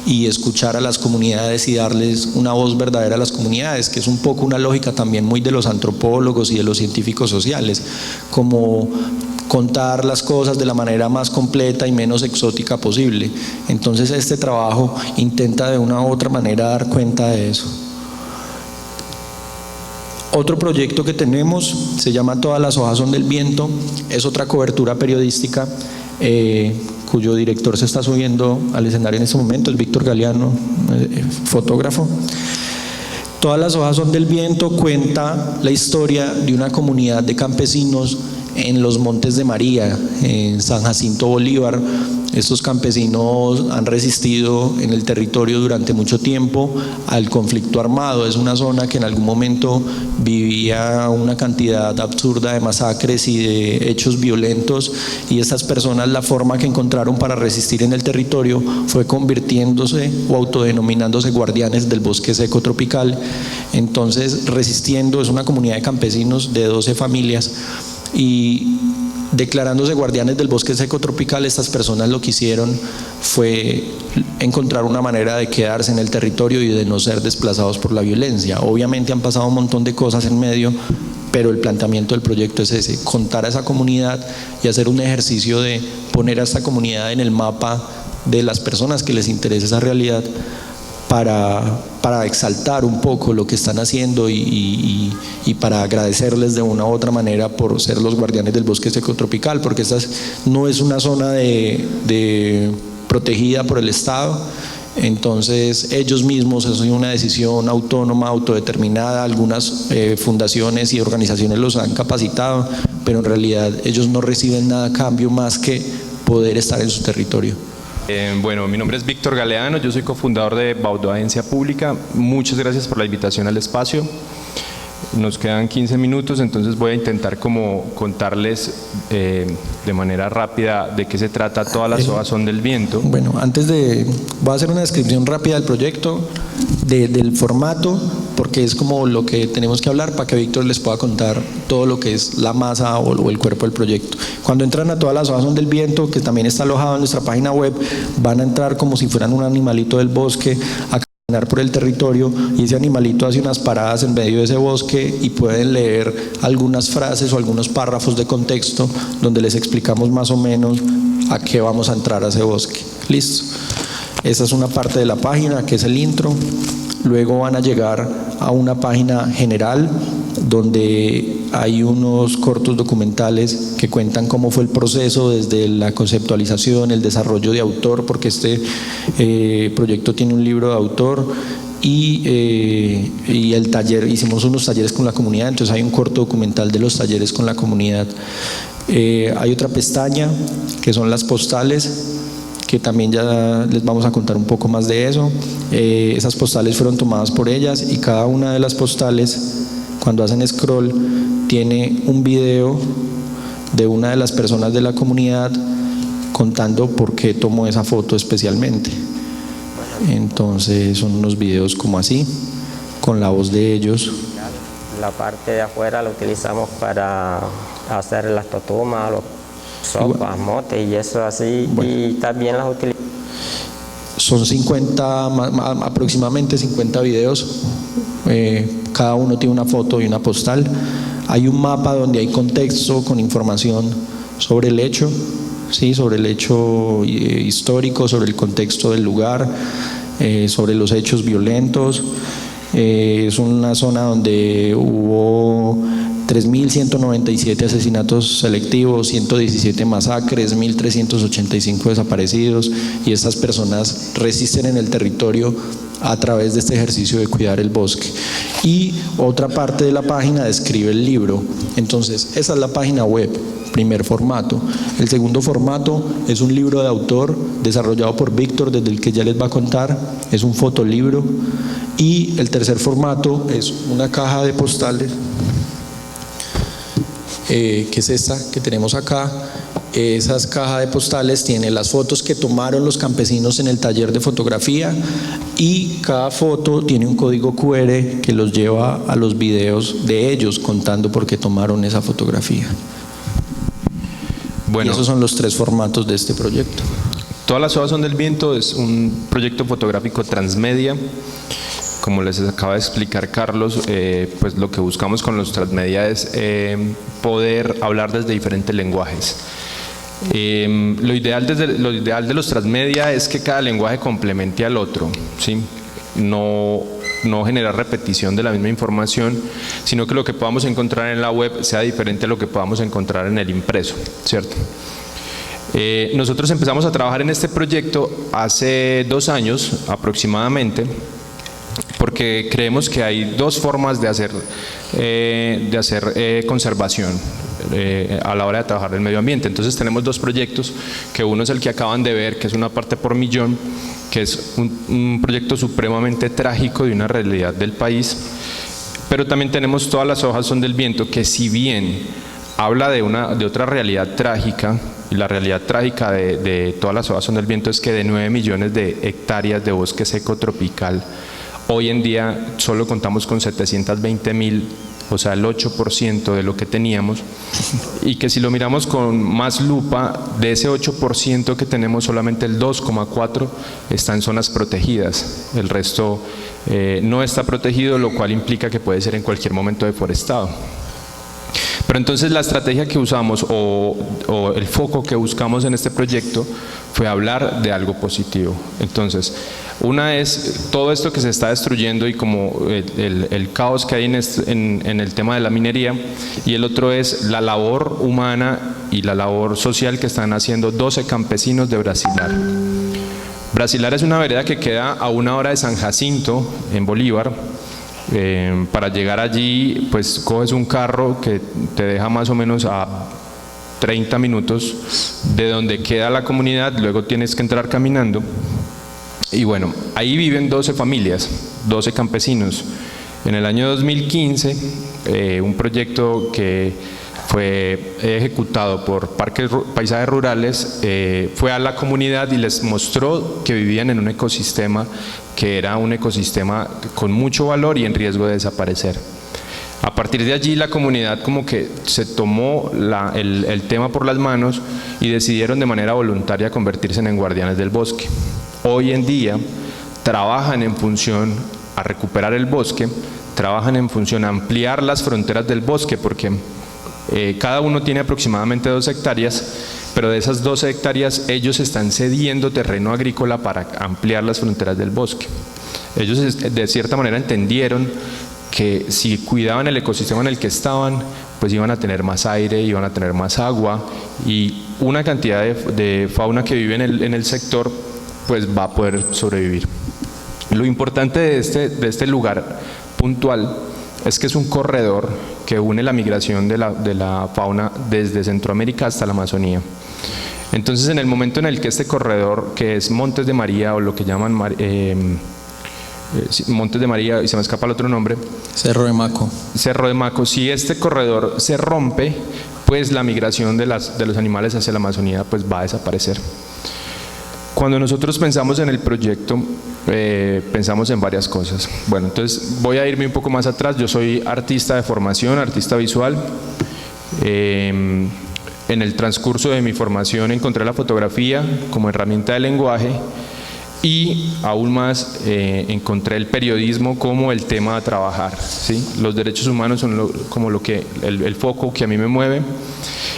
y escuchar a las comunidades y darles una voz verdadera a las comunidades, que es un poco una lógica también muy de los antropólogos y de los científicos sociales, como contar las cosas de la manera más completa y menos exótica posible. Entonces este trabajo intenta de una u otra manera dar cuenta de eso. Otro proyecto que tenemos se llama Todas las hojas son del viento, es otra cobertura periodística cuyo director se está subiendo al escenario en este momento, es Víctor Galeano, fotógrafo. Todas las hojas son del viento cuenta la historia de una comunidad de campesinos en los Montes de María, en San Jacinto Bolívar. Estos campesinos han resistido en el territorio durante mucho tiempo al conflicto armado. Es una zona que en algún momento vivía una cantidad absurda de masacres y de hechos violentos, y estas personas, la forma que encontraron para resistir en el territorio fue convirtiéndose o autodenominándose guardianes del bosque seco tropical. Entonces, resistiendo, es una comunidad de campesinos de 12 familias, y declarándose guardianes del bosque seco tropical, estas personas lo que hicieron fue encontrar una manera de quedarse en el territorio y de no ser desplazados por la violencia. Obviamente han pasado un montón de cosas en medio, pero el planteamiento del proyecto es ese: contar a esa comunidad y hacer un ejercicio de poner a esta comunidad en el mapa de las personas que les interesa esa realidad, para exaltar un poco lo que están haciendo y para agradecerles de una u otra manera por ser los guardianes del bosque seco tropical, porque esta no es una zona protegida por el Estado. Entonces ellos mismos, eso es una decisión autónoma, autodeterminada. Algunas fundaciones y organizaciones los han capacitado, pero en realidad ellos no reciben nada a cambio más que poder estar en su territorio. Bueno, mi nombre es Víctor Galeano, yo soy cofundador de Baudó Agencia Pública. Muchas gracias por la invitación al espacio. Nos quedan 15 minutos, entonces voy a intentar como contarles de manera rápida de qué se trata Todas las hojas son del viento. Bueno, voy a hacer una descripción rápida del proyecto, del formato, porque es como lo que tenemos que hablar para que Víctor les pueda contar todo lo que es la masa o el cuerpo del proyecto. Cuando entran a Todas las hojas son del viento, que también está alojado en nuestra página web, van a entrar como si fueran un animalito del bosque a caminar por el territorio, y ese animalito hace unas paradas en medio de ese bosque y pueden leer algunas frases o algunos párrafos de contexto donde les explicamos más o menos a qué vamos a entrar a ese bosque. Listo. Esa es una parte de la página, que es el intro. Luego van a llegar a una página general donde hay unos cortos documentales que cuentan cómo fue el proceso desde la conceptualización, el desarrollo de autor, porque este proyecto tiene un libro de autor, y el taller, hicimos unos talleres con la comunidad, entonces hay un corto documental de los talleres con la comunidad. Hay otra pestaña que son las postales, que también ya les vamos a contar un poco más de eso. Esas postales fueron tomadas por ellas, y cada una de las postales, cuando hacen scroll, tiene un video de una de las personas de la comunidad contando por qué tomó esa foto especialmente. Entonces son unos videos como así, con la voz de ellos. La parte de afuera la utilizamos para hacer las totumas, los sopas, motes y eso así. Bueno, y también las utilizamos. Son 50, aproximadamente 50 videos, cada uno tiene una foto y una postal. Hay un mapa donde hay contexto con información sobre el hecho, ¿sí? Sobre el hecho histórico, sobre el contexto del lugar, sobre los hechos violentos. Es una zona donde hubo 3.197 asesinatos selectivos, 117 masacres, 1.385 desaparecidos, y estas personas resisten en el territorio a través de este ejercicio de cuidar el bosque. Y otra parte de la página describe el libro. Entonces, esa es la página web, primer formato. El segundo formato es un libro de autor desarrollado por Víctor, desde el que ya les va a contar, es un fotolibro. Y el tercer formato es una caja de postales, que es esta que tenemos acá. Esas cajas de postales tienen las fotos que tomaron los campesinos en el taller de fotografía, y cada foto tiene un código QR que los lleva a los videos de ellos contando por qué tomaron esa fotografía. Bueno, y esos son los tres formatos de este proyecto. Todas las hojas son del viento es un proyecto fotográfico transmedia. Como les acaba de explicar Carlos, pues lo que buscamos con los transmedia es poder hablar desde diferentes lenguajes. Lo ideal de los transmedia es que cada lenguaje complemente al otro, ¿sí? No generar repetición de la misma información, sino que lo que podamos encontrar en la web sea diferente a lo que podamos encontrar en el impreso, ¿cierto? Nosotros empezamos a trabajar en este proyecto hace 2 años aproximadamente, porque creemos que hay dos formas de hacer conservación a la hora de trabajar el medio ambiente. Entonces tenemos dos proyectos, que uno es el que acaban de ver, que es una parte por millón, que es un proyecto supremamente trágico de una realidad del país, pero también tenemos Todas las hojas son del viento, que si bien habla de otra realidad trágica, y la realidad trágica de Todas las hojas son del viento es que de 9 millones de hectáreas de bosque seco tropical, hoy en día solo contamos con 720.000, o sea el 8% de lo que teníamos, y que si lo miramos con más lupa, de ese 8% que tenemos, solamente el 2,4% está en zonas protegidas, el resto no está protegido, lo cual implica que puede ser en cualquier momento deforestado. Pero entonces la estrategia que usamos o el foco que buscamos en este proyecto fue hablar de algo positivo. Entonces, una es todo esto que se está destruyendo y como el caos que hay en el tema de la minería, y el otro es la labor humana y la labor social que están haciendo 12 campesinos de Brasilar. Brasilar es una vereda que queda a 1 hora de San Jacinto, en Bolívar. Para llegar allí, pues coges un carro que te deja más o menos a 30 minutos de donde queda la comunidad, luego tienes que entrar caminando, y bueno, ahí viven 12 familias, 12 campesinos. En el año 2015, un proyecto que fue ejecutado por Parques Paisajes Rurales fue a la comunidad y les mostró que vivían en un ecosistema que era un ecosistema con mucho valor y en riesgo de desaparecer. A partir de allí la comunidad como que se tomó el tema por las manos y decidieron de manera voluntaria convertirse en guardianes del bosque. Hoy en día trabajan en función a recuperar el bosque, trabajan en función a ampliar las fronteras del bosque, porque cada uno tiene aproximadamente 2 hectáreas, pero de esas 12 hectáreas ellos están cediendo terreno agrícola para ampliar las fronteras del bosque. Ellos de cierta manera entendieron que si cuidaban el ecosistema en el que estaban, pues iban a tener más aire, iban a tener más agua, y una cantidad de fauna que vive en el sector pues va a poder sobrevivir. Lo importante de este lugar puntual es que es un corredor que une la migración de la fauna desde Centroamérica hasta la Amazonía. Entonces, en el momento en el que este corredor, que es Montes de María, o lo que llaman Montes de María, y se me escapa el otro nombre, Cerro de Maco. Cerro de Maco, si este corredor se rompe, pues la migración de los animales hacia la Amazonía pues va a desaparecer. Cuando nosotros pensamos en el proyecto, pensamos en varias cosas. Bueno, entonces voy a irme un poco más atrás. Yo soy artista de formación, artista visual. En el transcurso de mi formación encontré la fotografía como herramienta de lenguaje, y aún más encontré el periodismo como el tema a trabajar, ¿sí? Los derechos humanos son el foco que a mí me mueve,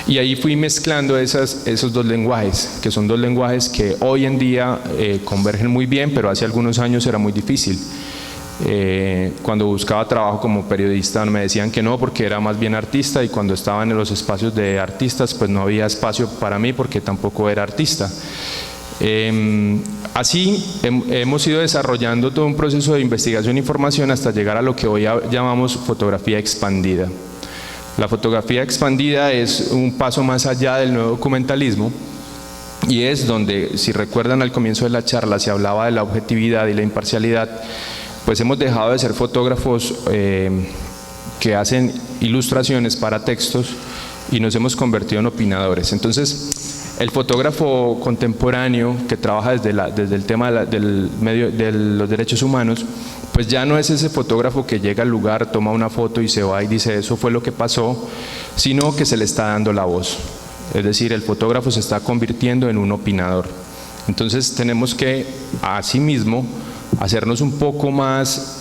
y ahí fui mezclando esos 2 lenguajes, que son 2 lenguajes que hoy en día convergen muy bien, pero hace algunos años era muy difícil. Cuando buscaba trabajo como periodista me decían que no porque era más bien artista, y cuando estaban en los espacios de artistas pues no había espacio para mí porque tampoco era artista. Así hemos ido desarrollando todo un proceso de investigación e información hasta llegar a lo que hoy llamamos fotografía expandida. La fotografía expandida es un paso más allá del nuevo documentalismo, y es donde, si recuerdan al comienzo de la charla, se hablaba de la objetividad y la imparcialidad. Pues hemos dejado de ser fotógrafos que hacen ilustraciones para textos y nos hemos convertido en opinadores. Entonces, el fotógrafo contemporáneo que trabaja desde el tema de los derechos humanos, pues ya no es ese fotógrafo que llega al lugar, toma una foto y se va y dice eso fue lo que pasó, sino que se le está dando la voz. Es decir, el fotógrafo se está convirtiendo en un opinador. Entonces tenemos que, asimismo, hacernos un poco más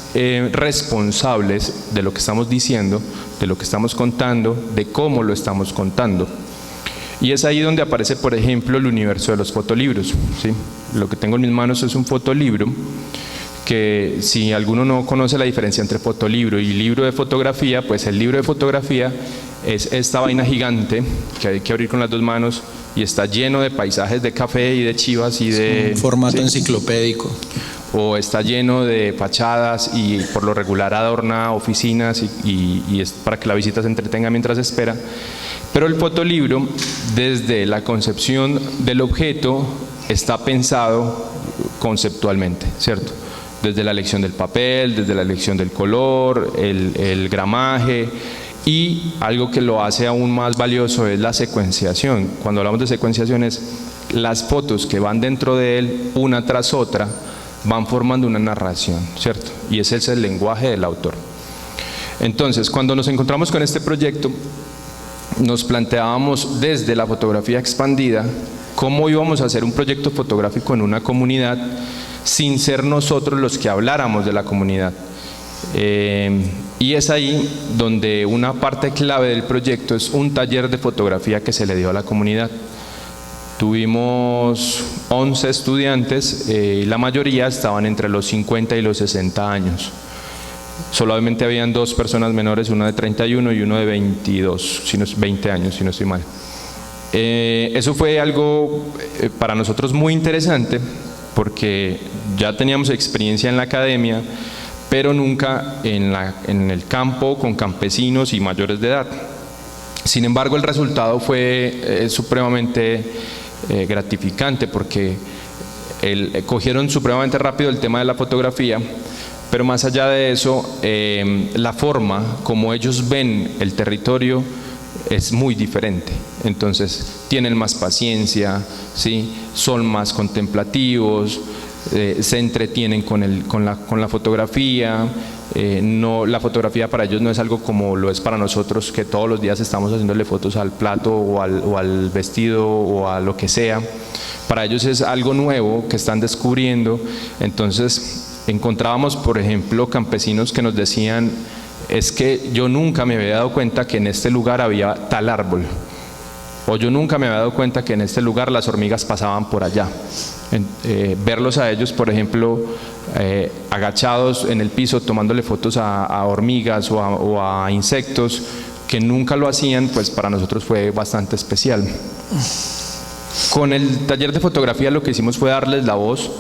responsables de lo que estamos diciendo, de lo que estamos contando, de cómo lo estamos contando. Y es ahí donde aparece, por ejemplo, el universo de los fotolibros, ¿sí? Lo que tengo en mis manos es un fotolibro, que si alguno no conoce la diferencia entre fotolibro y libro de fotografía, pues el libro de fotografía es esta vaina gigante que hay que abrir con las dos manos y está lleno de paisajes de café y de chivas y de... Un formato enciclopédico. O está lleno de fachadas y por lo regular adorna oficinas y es para que la visita se entretenga mientras espera. Pero el fotolibro, desde la concepción del objeto, está pensado conceptualmente, ¿cierto? Desde la elección del papel, desde la elección del color, el gramaje, y algo que lo hace aún más valioso es la secuenciación. Cuando hablamos de secuenciación es las fotos que van dentro de él, una tras otra, van formando una narración, ¿cierto? Y ese es el lenguaje del autor. Entonces, cuando nos encontramos con este proyecto, nos planteábamos desde la fotografía expandida cómo íbamos a hacer un proyecto fotográfico en una comunidad sin ser nosotros los que habláramos de la comunidad. Y es ahí donde una parte clave del proyecto es un taller de fotografía que se le dio a la comunidad. Tuvimos 11 estudiantes y la mayoría estaban entre los 50 y los 60 años. Solamente habían 2 personas menores, una de 31 y uno de 22, 20 años, si no estoy mal. Eso fue algo para nosotros muy interesante porque ya teníamos experiencia en la academia, pero nunca en el campo con campesinos y mayores de edad. Sin embargo, el resultado fue supremamente gratificante porque cogieron supremamente rápido el tema de la fotografía, pero más allá de eso, la forma como ellos ven el territorio es muy diferente. Entonces tienen más paciencia, ¿sí? Son más contemplativos, se entretienen con la fotografía. La fotografía para ellos no es algo como lo es para nosotros, que todos los días estamos haciéndole fotos al plato o al vestido o a lo que sea. Para ellos es algo nuevo que están descubriendo. Entonces encontrábamos, por ejemplo, campesinos que nos decían: es que yo nunca me había dado cuenta que en este lugar había tal árbol, o yo nunca me había dado cuenta que en este lugar las hormigas pasaban por allá. Verlos a ellos, por ejemplo, agachados en el piso tomándole fotos a hormigas o a insectos que nunca lo hacían, pues para nosotros fue bastante especial. Con el taller de fotografía lo que hicimos fue darles la voz.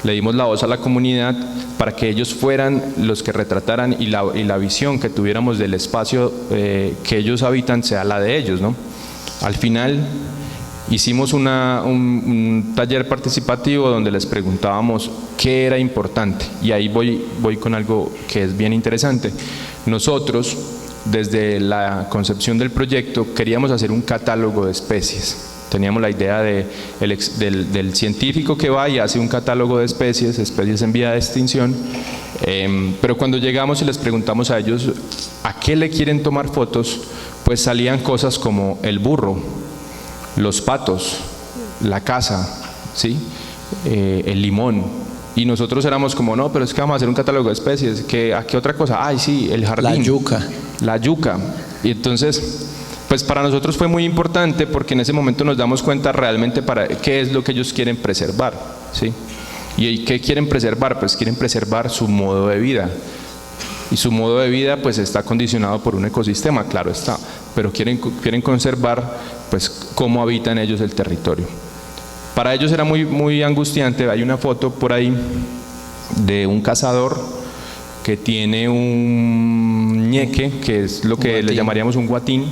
Le dimos la voz a la comunidad para que ellos fueran los que retrataran y la visión que tuviéramos del espacio que ellos habitan sea la de ellos, ¿no? Al final hicimos un taller participativo donde les preguntábamos qué era importante, y ahí voy con algo que es bien interesante. Nosotros, desde la concepción del proyecto, queríamos hacer un catálogo de especies. Teníamos la idea del científico que va y hace un catálogo de especies en vía de extinción, pero cuando llegamos y les preguntamos a ellos a qué le quieren tomar fotos, pues salían cosas como el burro, los patos, la casa, ¿sí? El limón. Y nosotros éramos como: no, pero es que vamos a hacer un catálogo de especies. ¿A qué otra cosa? Ay, sí, el jardín. La yuca. Y entonces, pues para nosotros fue muy importante porque en ese momento nos damos cuenta realmente para qué es lo que ellos quieren preservar, ¿sí? ¿Y qué quieren preservar? Pues quieren preservar su modo de vida. Y su modo de vida pues está condicionado por un ecosistema, claro está, pero quieren conservar pues cómo habitan ellos el territorio. Para ellos era muy angustiante. Hay una foto por ahí de un cazador que tiene un ñeque, que es lo que le llamaríamos un guatín,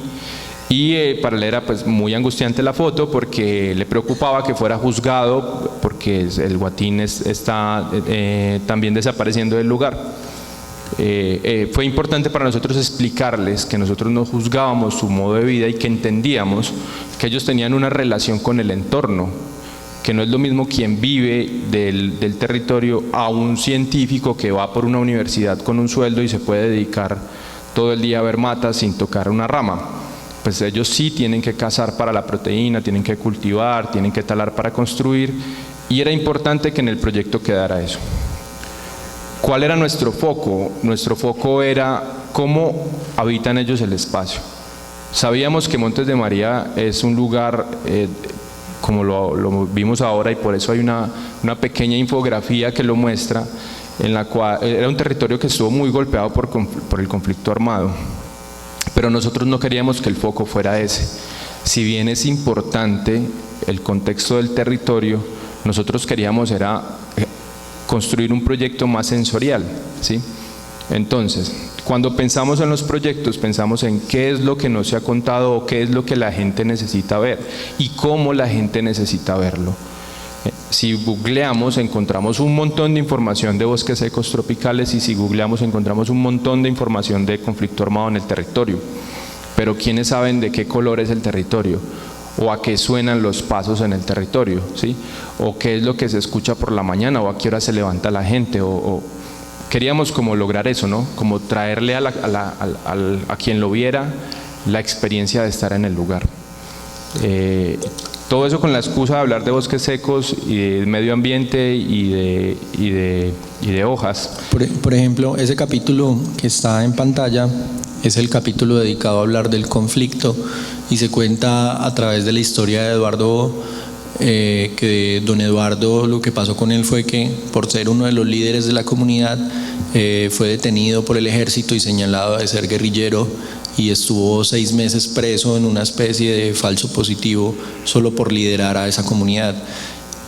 y para él era pues muy angustiante la foto porque le preocupaba que fuera juzgado porque el guatín está también desapareciendo del lugar. Fue importante para nosotros explicarles que nosotros no juzgábamos su modo de vida y que entendíamos que ellos tenían una relación con el entorno, que no es lo mismo quien vive del territorio a un científico que va por una universidad con un sueldo y se puede dedicar todo el día a ver matas sin tocar una rama. Pues ellos sí tienen que cazar para la proteína, tienen que cultivar, tienen que talar para construir, y era importante que en el proyecto quedara eso. ¿Cuál era nuestro foco? Nuestro foco era cómo habitan ellos el espacio. Sabíamos que Montes de María es un lugar, como lo vimos ahora, y por eso hay una pequeña infografía que lo muestra, en la cual era un territorio que estuvo muy golpeado por el conflicto armado. Pero nosotros no queríamos que el foco fuera ese. Si bien es importante el contexto del territorio, nosotros queríamos era construir un proyecto más sensorial, ¿sí? Entonces, cuando pensamos en los proyectos, pensamos en qué es lo que no se ha contado o qué es lo que la gente necesita ver y cómo la gente necesita verlo. Si googleamos, encontramos un montón de información de bosques secos tropicales, y si googleamos encontramos un montón de información de conflicto armado en el territorio. Pero ¿quiénes saben de qué color es el territorio? ¿O a qué suenan los pasos en el territorio? ¿Sí? ¿O qué es lo que se escucha por la mañana? ¿O a qué hora se levanta la gente? Queríamos como lograr eso, ¿no? Como traerle a quien lo viera la experiencia de estar en el lugar. Todo eso con la excusa de hablar de bosques secos y de medio ambiente y de hojas. Por ejemplo, ese capítulo que está en pantalla es el capítulo dedicado a hablar del conflicto, y se cuenta a través de la historia de Eduardo, que don Eduardo, lo que pasó con él fue que por ser uno de los líderes de la comunidad fue detenido por el ejército y señalado de ser guerrillero, y estuvo 6 meses preso en una especie de falso positivo solo por liderar a esa comunidad.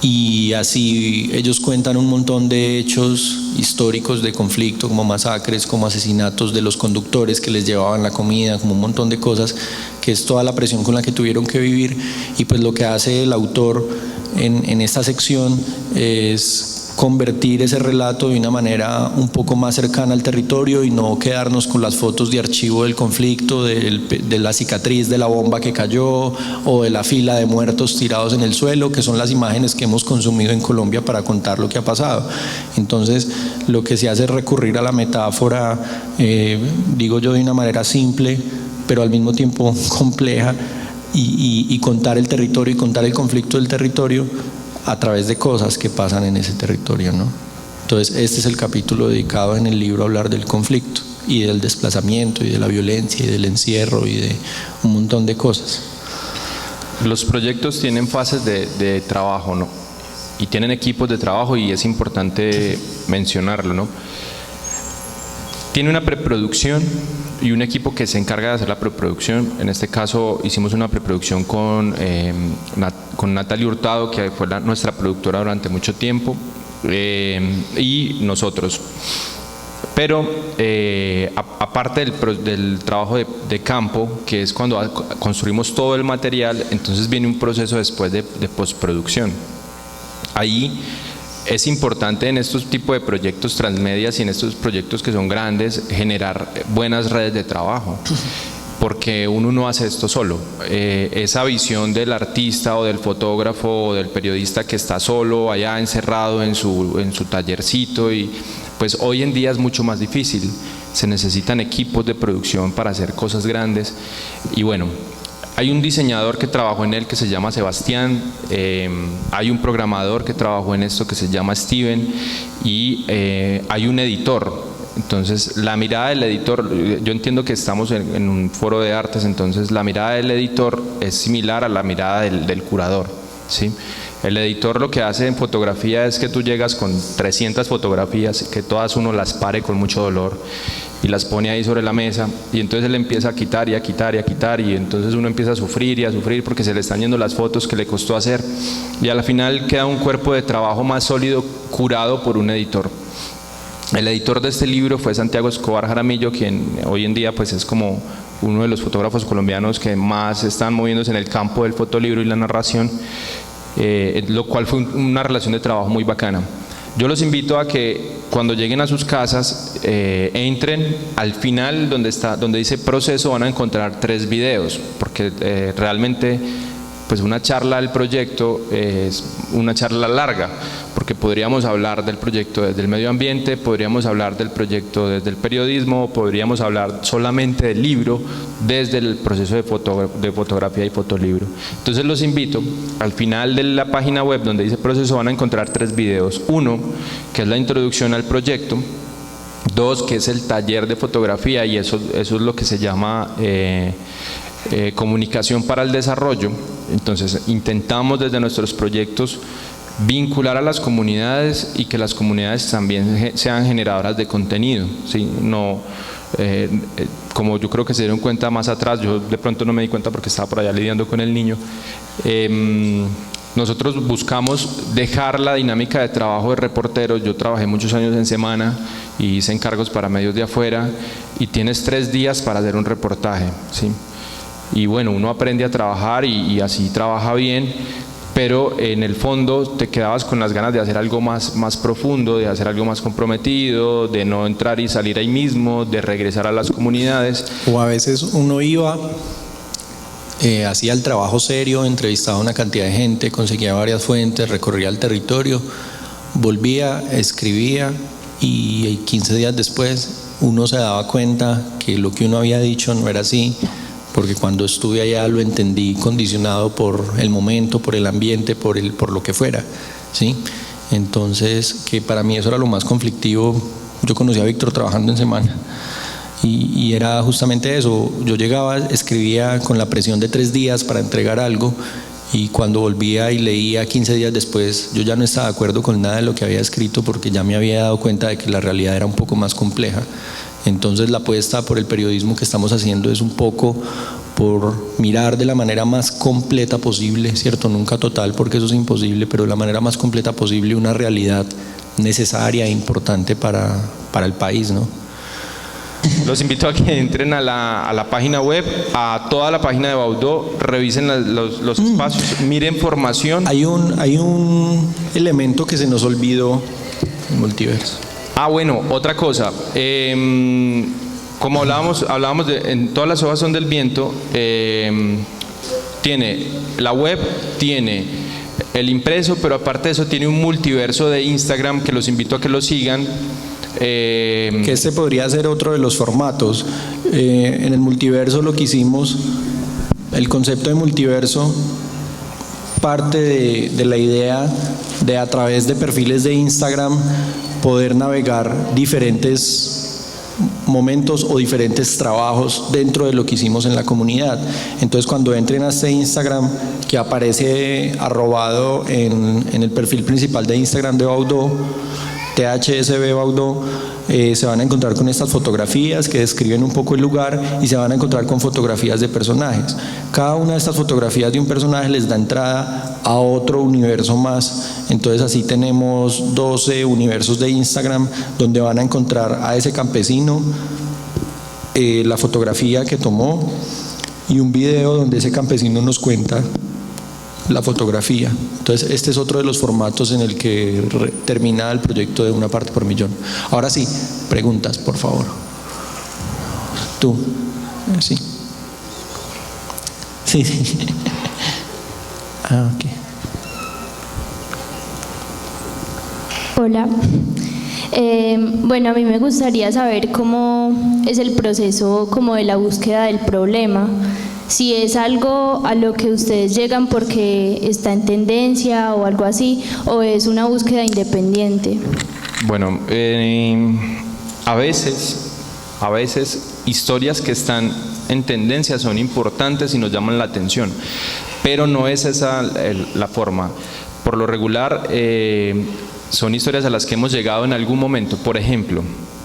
Y así ellos cuentan un montón de hechos históricos de conflicto, como masacres, como asesinatos de los conductores que les llevaban la comida, como un montón de cosas, que es toda la presión con la que tuvieron que vivir. Y pues lo que hace el autor en esta sección es convertir ese relato de una manera un poco más cercana al territorio y no quedarnos con las fotos de archivo del conflicto, de la cicatriz de la bomba que cayó o de la fila de muertos tirados en el suelo, que son las imágenes que hemos consumido en Colombia para contar lo que ha pasado. Entonces, lo que se hace es recurrir a la metáfora, digo yo, de una manera simple, pero al mismo tiempo compleja, y contar el territorio y contar el conflicto del territorio a través de cosas que pasan en ese territorio, ¿no? Entonces, este es el capítulo dedicado en el libro a hablar del conflicto y del desplazamiento y de la violencia y del encierro y de un montón de cosas. Los proyectos tienen fases de trabajo, ¿no? Y tienen equipos de trabajo, y es importante mencionarlo, ¿no? Tiene una preproducción y un equipo que se encarga de hacer la preproducción. En este caso hicimos una preproducción con Natalia Hurtado, que fue nuestra productora durante mucho tiempo, y nosotros. Pero aparte del trabajo de campo, que es cuando construimos todo el material, entonces viene un proceso después de postproducción. Ahí es importante en estos tipos de proyectos transmedias y en estos proyectos que son grandes generar buenas redes de trabajo, porque uno no hace esto solo. Esa visión del artista o del fotógrafo o del periodista que está solo allá encerrado en su tallercito, y pues hoy en día es mucho más difícil. Se necesitan equipos de producción para hacer cosas grandes. Y bueno, hay un diseñador que trabajó en él que se llama Sebastián, hay un programador que trabajó en esto que se llama Steven, y hay un editor. Entonces la mirada del editor, yo entiendo que estamos en un foro de artes, entonces la mirada del editor es similar a la mirada del curador, ¿sí? El editor lo que hace en fotografía es que tú llegas con 300 fotografías, que todas uno las pare con mucho dolor y las pone ahí sobre la mesa, y entonces él empieza a quitar y a quitar y a quitar, y entonces uno empieza a sufrir y a sufrir porque se le están yendo las fotos que le costó hacer, y a la final queda un cuerpo de trabajo más sólido curado por un editor. El editor de este libro fue Santiago Escobar Jaramillo, quien hoy en día pues es como uno de los fotógrafos colombianos que más están moviéndose en el campo del fotolibro y la narración, lo cual fue una relación de trabajo muy bacana. Yo los invito a que cuando lleguen a sus casas entren al final donde dice proceso, van a encontrar 3 videos, porque realmente pues una charla del proyecto es una charla larga, porque podríamos hablar del proyecto desde el medio ambiente, podríamos hablar del proyecto desde el periodismo, podríamos hablar solamente del libro desde el proceso de fotografía y fotolibro. Entonces los invito, al final de la página web donde dice proceso van a encontrar 3 videos. Uno, que es la introducción al proyecto. 2, que es el taller de fotografía, y eso es lo que se llama comunicación para el desarrollo. Entonces intentamos desde nuestros proyectos vincular a las comunidades y que las comunidades también sean generadoras de contenido, ¿sí? No, como yo creo que se dieron cuenta más atrás, yo de pronto no me di cuenta porque estaba por allá lidiando con el niño, nosotros buscamos dejar la dinámica de trabajo de reporteros. Yo trabajé muchos años en semana y hice encargos para medios de afuera, y tienes 3 días para hacer un reportaje, ¿sí? Y bueno, uno aprende a trabajar y así trabaja bien, pero en el fondo te quedabas con las ganas de hacer algo más profundo, de hacer algo más comprometido, de no entrar y salir ahí mismo, de regresar a las comunidades. O a veces uno iba, hacía el trabajo serio, entrevistaba a una cantidad de gente, conseguía varias fuentes, recorría el territorio, volvía, escribía, y 15 días después uno se daba cuenta que lo que uno había dicho no era así, porque cuando estuve allá lo entendí condicionado por el momento, por el ambiente, por lo que fuera, ¿sí? Entonces, que para mí eso era lo más conflictivo. Yo conocí a Víctor trabajando en semana, y era justamente eso. Yo llegaba, escribía con la presión de 3 días para entregar algo, y cuando volvía y leía 15 días después, yo ya no estaba de acuerdo con nada de lo que había escrito, porque ya me había dado cuenta de que la realidad era un poco más compleja. Entonces la apuesta por el periodismo que estamos haciendo es un poco por mirar de la manera más completa posible, ¿cierto? Nunca total, porque eso es imposible, pero de la manera más completa posible una realidad necesaria e importante para el país, ¿no? Los invito a que entren a la página web, a toda la página de Baudó, revisen los espacios, miren formación. Hay un elemento que se nos olvidó en Multiverso. Bueno, otra cosa, como hablábamos de, en todas las hojas son del viento, tiene la web, tiene el impreso, pero aparte de eso tiene un multiverso de Instagram que los invito a que lo sigan. Que este podría ser otro de los formatos. En el multiverso lo que hicimos, el concepto de multiverso parte de la idea de, a través de perfiles de Instagram, poder navegar diferentes momentos o diferentes trabajos dentro de lo que hicimos en la comunidad. Entonces, cuando entren a este Instagram que aparece arrobado en el perfil principal de Instagram de Baudó, THSB Baudó, se van a encontrar con estas fotografías que describen un poco el lugar, y se van a encontrar con fotografías de personajes. Cada una de estas fotografías de un personaje les da entrada a otro universo más. Entonces así tenemos 12 universos de Instagram donde van a encontrar a ese campesino, la fotografía que tomó, y un video donde ese campesino nos cuenta la fotografía. Entonces este es otro de los formatos en el que termina el proyecto de Una Parte por Millón. Ahora sí, preguntas, por favor. Tú. Sí. Sí. Ok. Hola. Bueno, a mí me gustaría saber cómo es el proceso como de la búsqueda del problema. Si es algo a lo que ustedes llegan porque está en tendencia o algo así, o es una búsqueda independiente. Bueno, a veces historias que están en tendencia son importantes y nos llaman la atención, pero no es esa la forma. Por lo regular, son historias a las que hemos llegado en algún momento. Por ejemplo,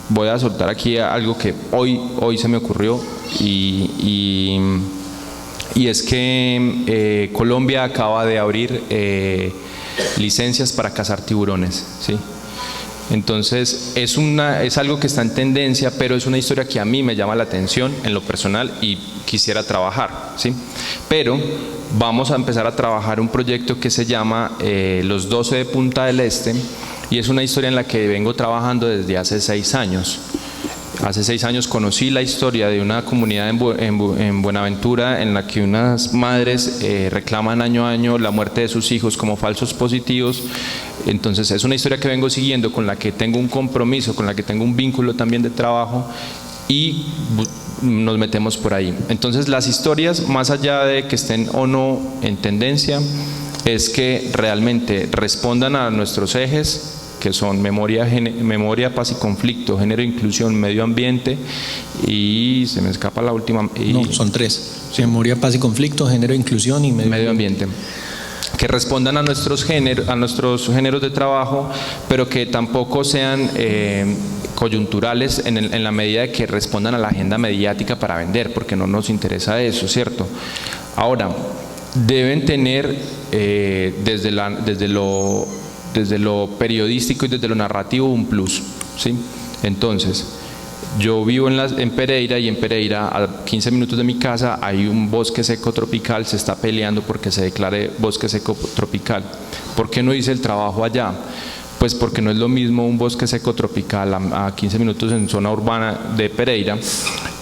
voy a soltar aquí algo que hoy se me ocurrió y es que Colombia acaba de abrir licencias para cazar tiburones, ¿sí? Entonces es algo que está en tendencia, pero es una historia que a mí me llama la atención en lo personal y quisiera trabajar, ¿sí? Pero vamos a empezar a trabajar un proyecto que se llama Los 12 de Punta del Este, y es una historia en la que vengo trabajando desde hace 6 años. Hace 6 años conocí la historia de una comunidad en Buenaventura en la que unas madres reclaman año a año la muerte de sus hijos como falsos positivos. Entonces es una historia que vengo siguiendo, con la que tengo un compromiso, con la que tengo un vínculo también de trabajo, y nos metemos por ahí. Entonces las historias, más allá de que estén o no en tendencia, es que realmente respondan a nuestros ejes, que son memoria, paz y conflicto, género, inclusión, medio ambiente, y se me escapa la última. No, son 3. Memoria, paz y conflicto, género, inclusión y medio ambiente. Que respondan a nuestros géneros de trabajo, pero que tampoco sean coyunturales en la medida de que respondan a la agenda mediática para vender, porque no nos interesa eso, ¿cierto? Ahora, deben tener desde lo periodístico y desde lo narrativo un plus, ¿sí? Entonces, yo vivo en Pereira, y en Pereira, a 15 minutos de mi casa, hay un bosque seco tropical, se está peleando porque se declare bosque seco tropical. ¿Por qué no hice el trabajo allá? Pues porque no es lo mismo un bosque seco tropical a 15 minutos en zona urbana de Pereira,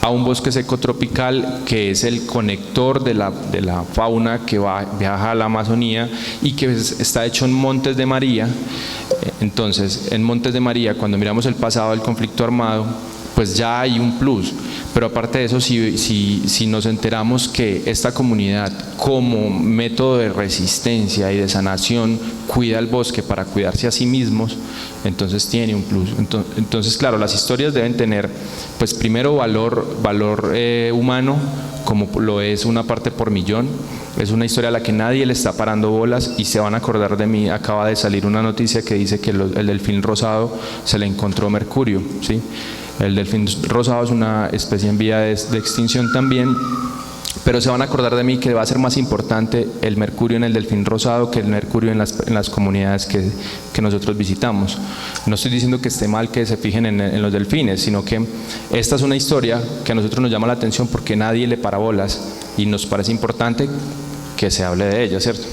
a un bosque seco tropical que es el conector de la fauna que viaja a la Amazonía y que está hecho en Montes de María. Entonces, en Montes de María, cuando miramos el pasado del conflicto armado, pues ya hay un plus. Pero aparte de eso, si nos enteramos que esta comunidad, como método de resistencia y de sanación, cuida el bosque para cuidarse a sí mismos, entonces tiene un plus. Entonces, claro, las historias deben tener, pues primero valor humano, como lo es una parte por millón. Es una historia a la que nadie le está parando bolas, y se van a acordar de mí. Acaba de salir una noticia que dice que el delfín rosado se le encontró mercurio, ¿sí? El delfín rosado es una especie en vía de extinción también, pero se van a acordar de mí que va a ser más importante el mercurio en el delfín rosado que el mercurio en las comunidades que nosotros visitamos. No estoy diciendo que esté mal que se fijen en los delfines, sino que esta es una historia que a nosotros nos llama la atención porque nadie le para bolas y nos parece importante que se hable de ella, ¿cierto?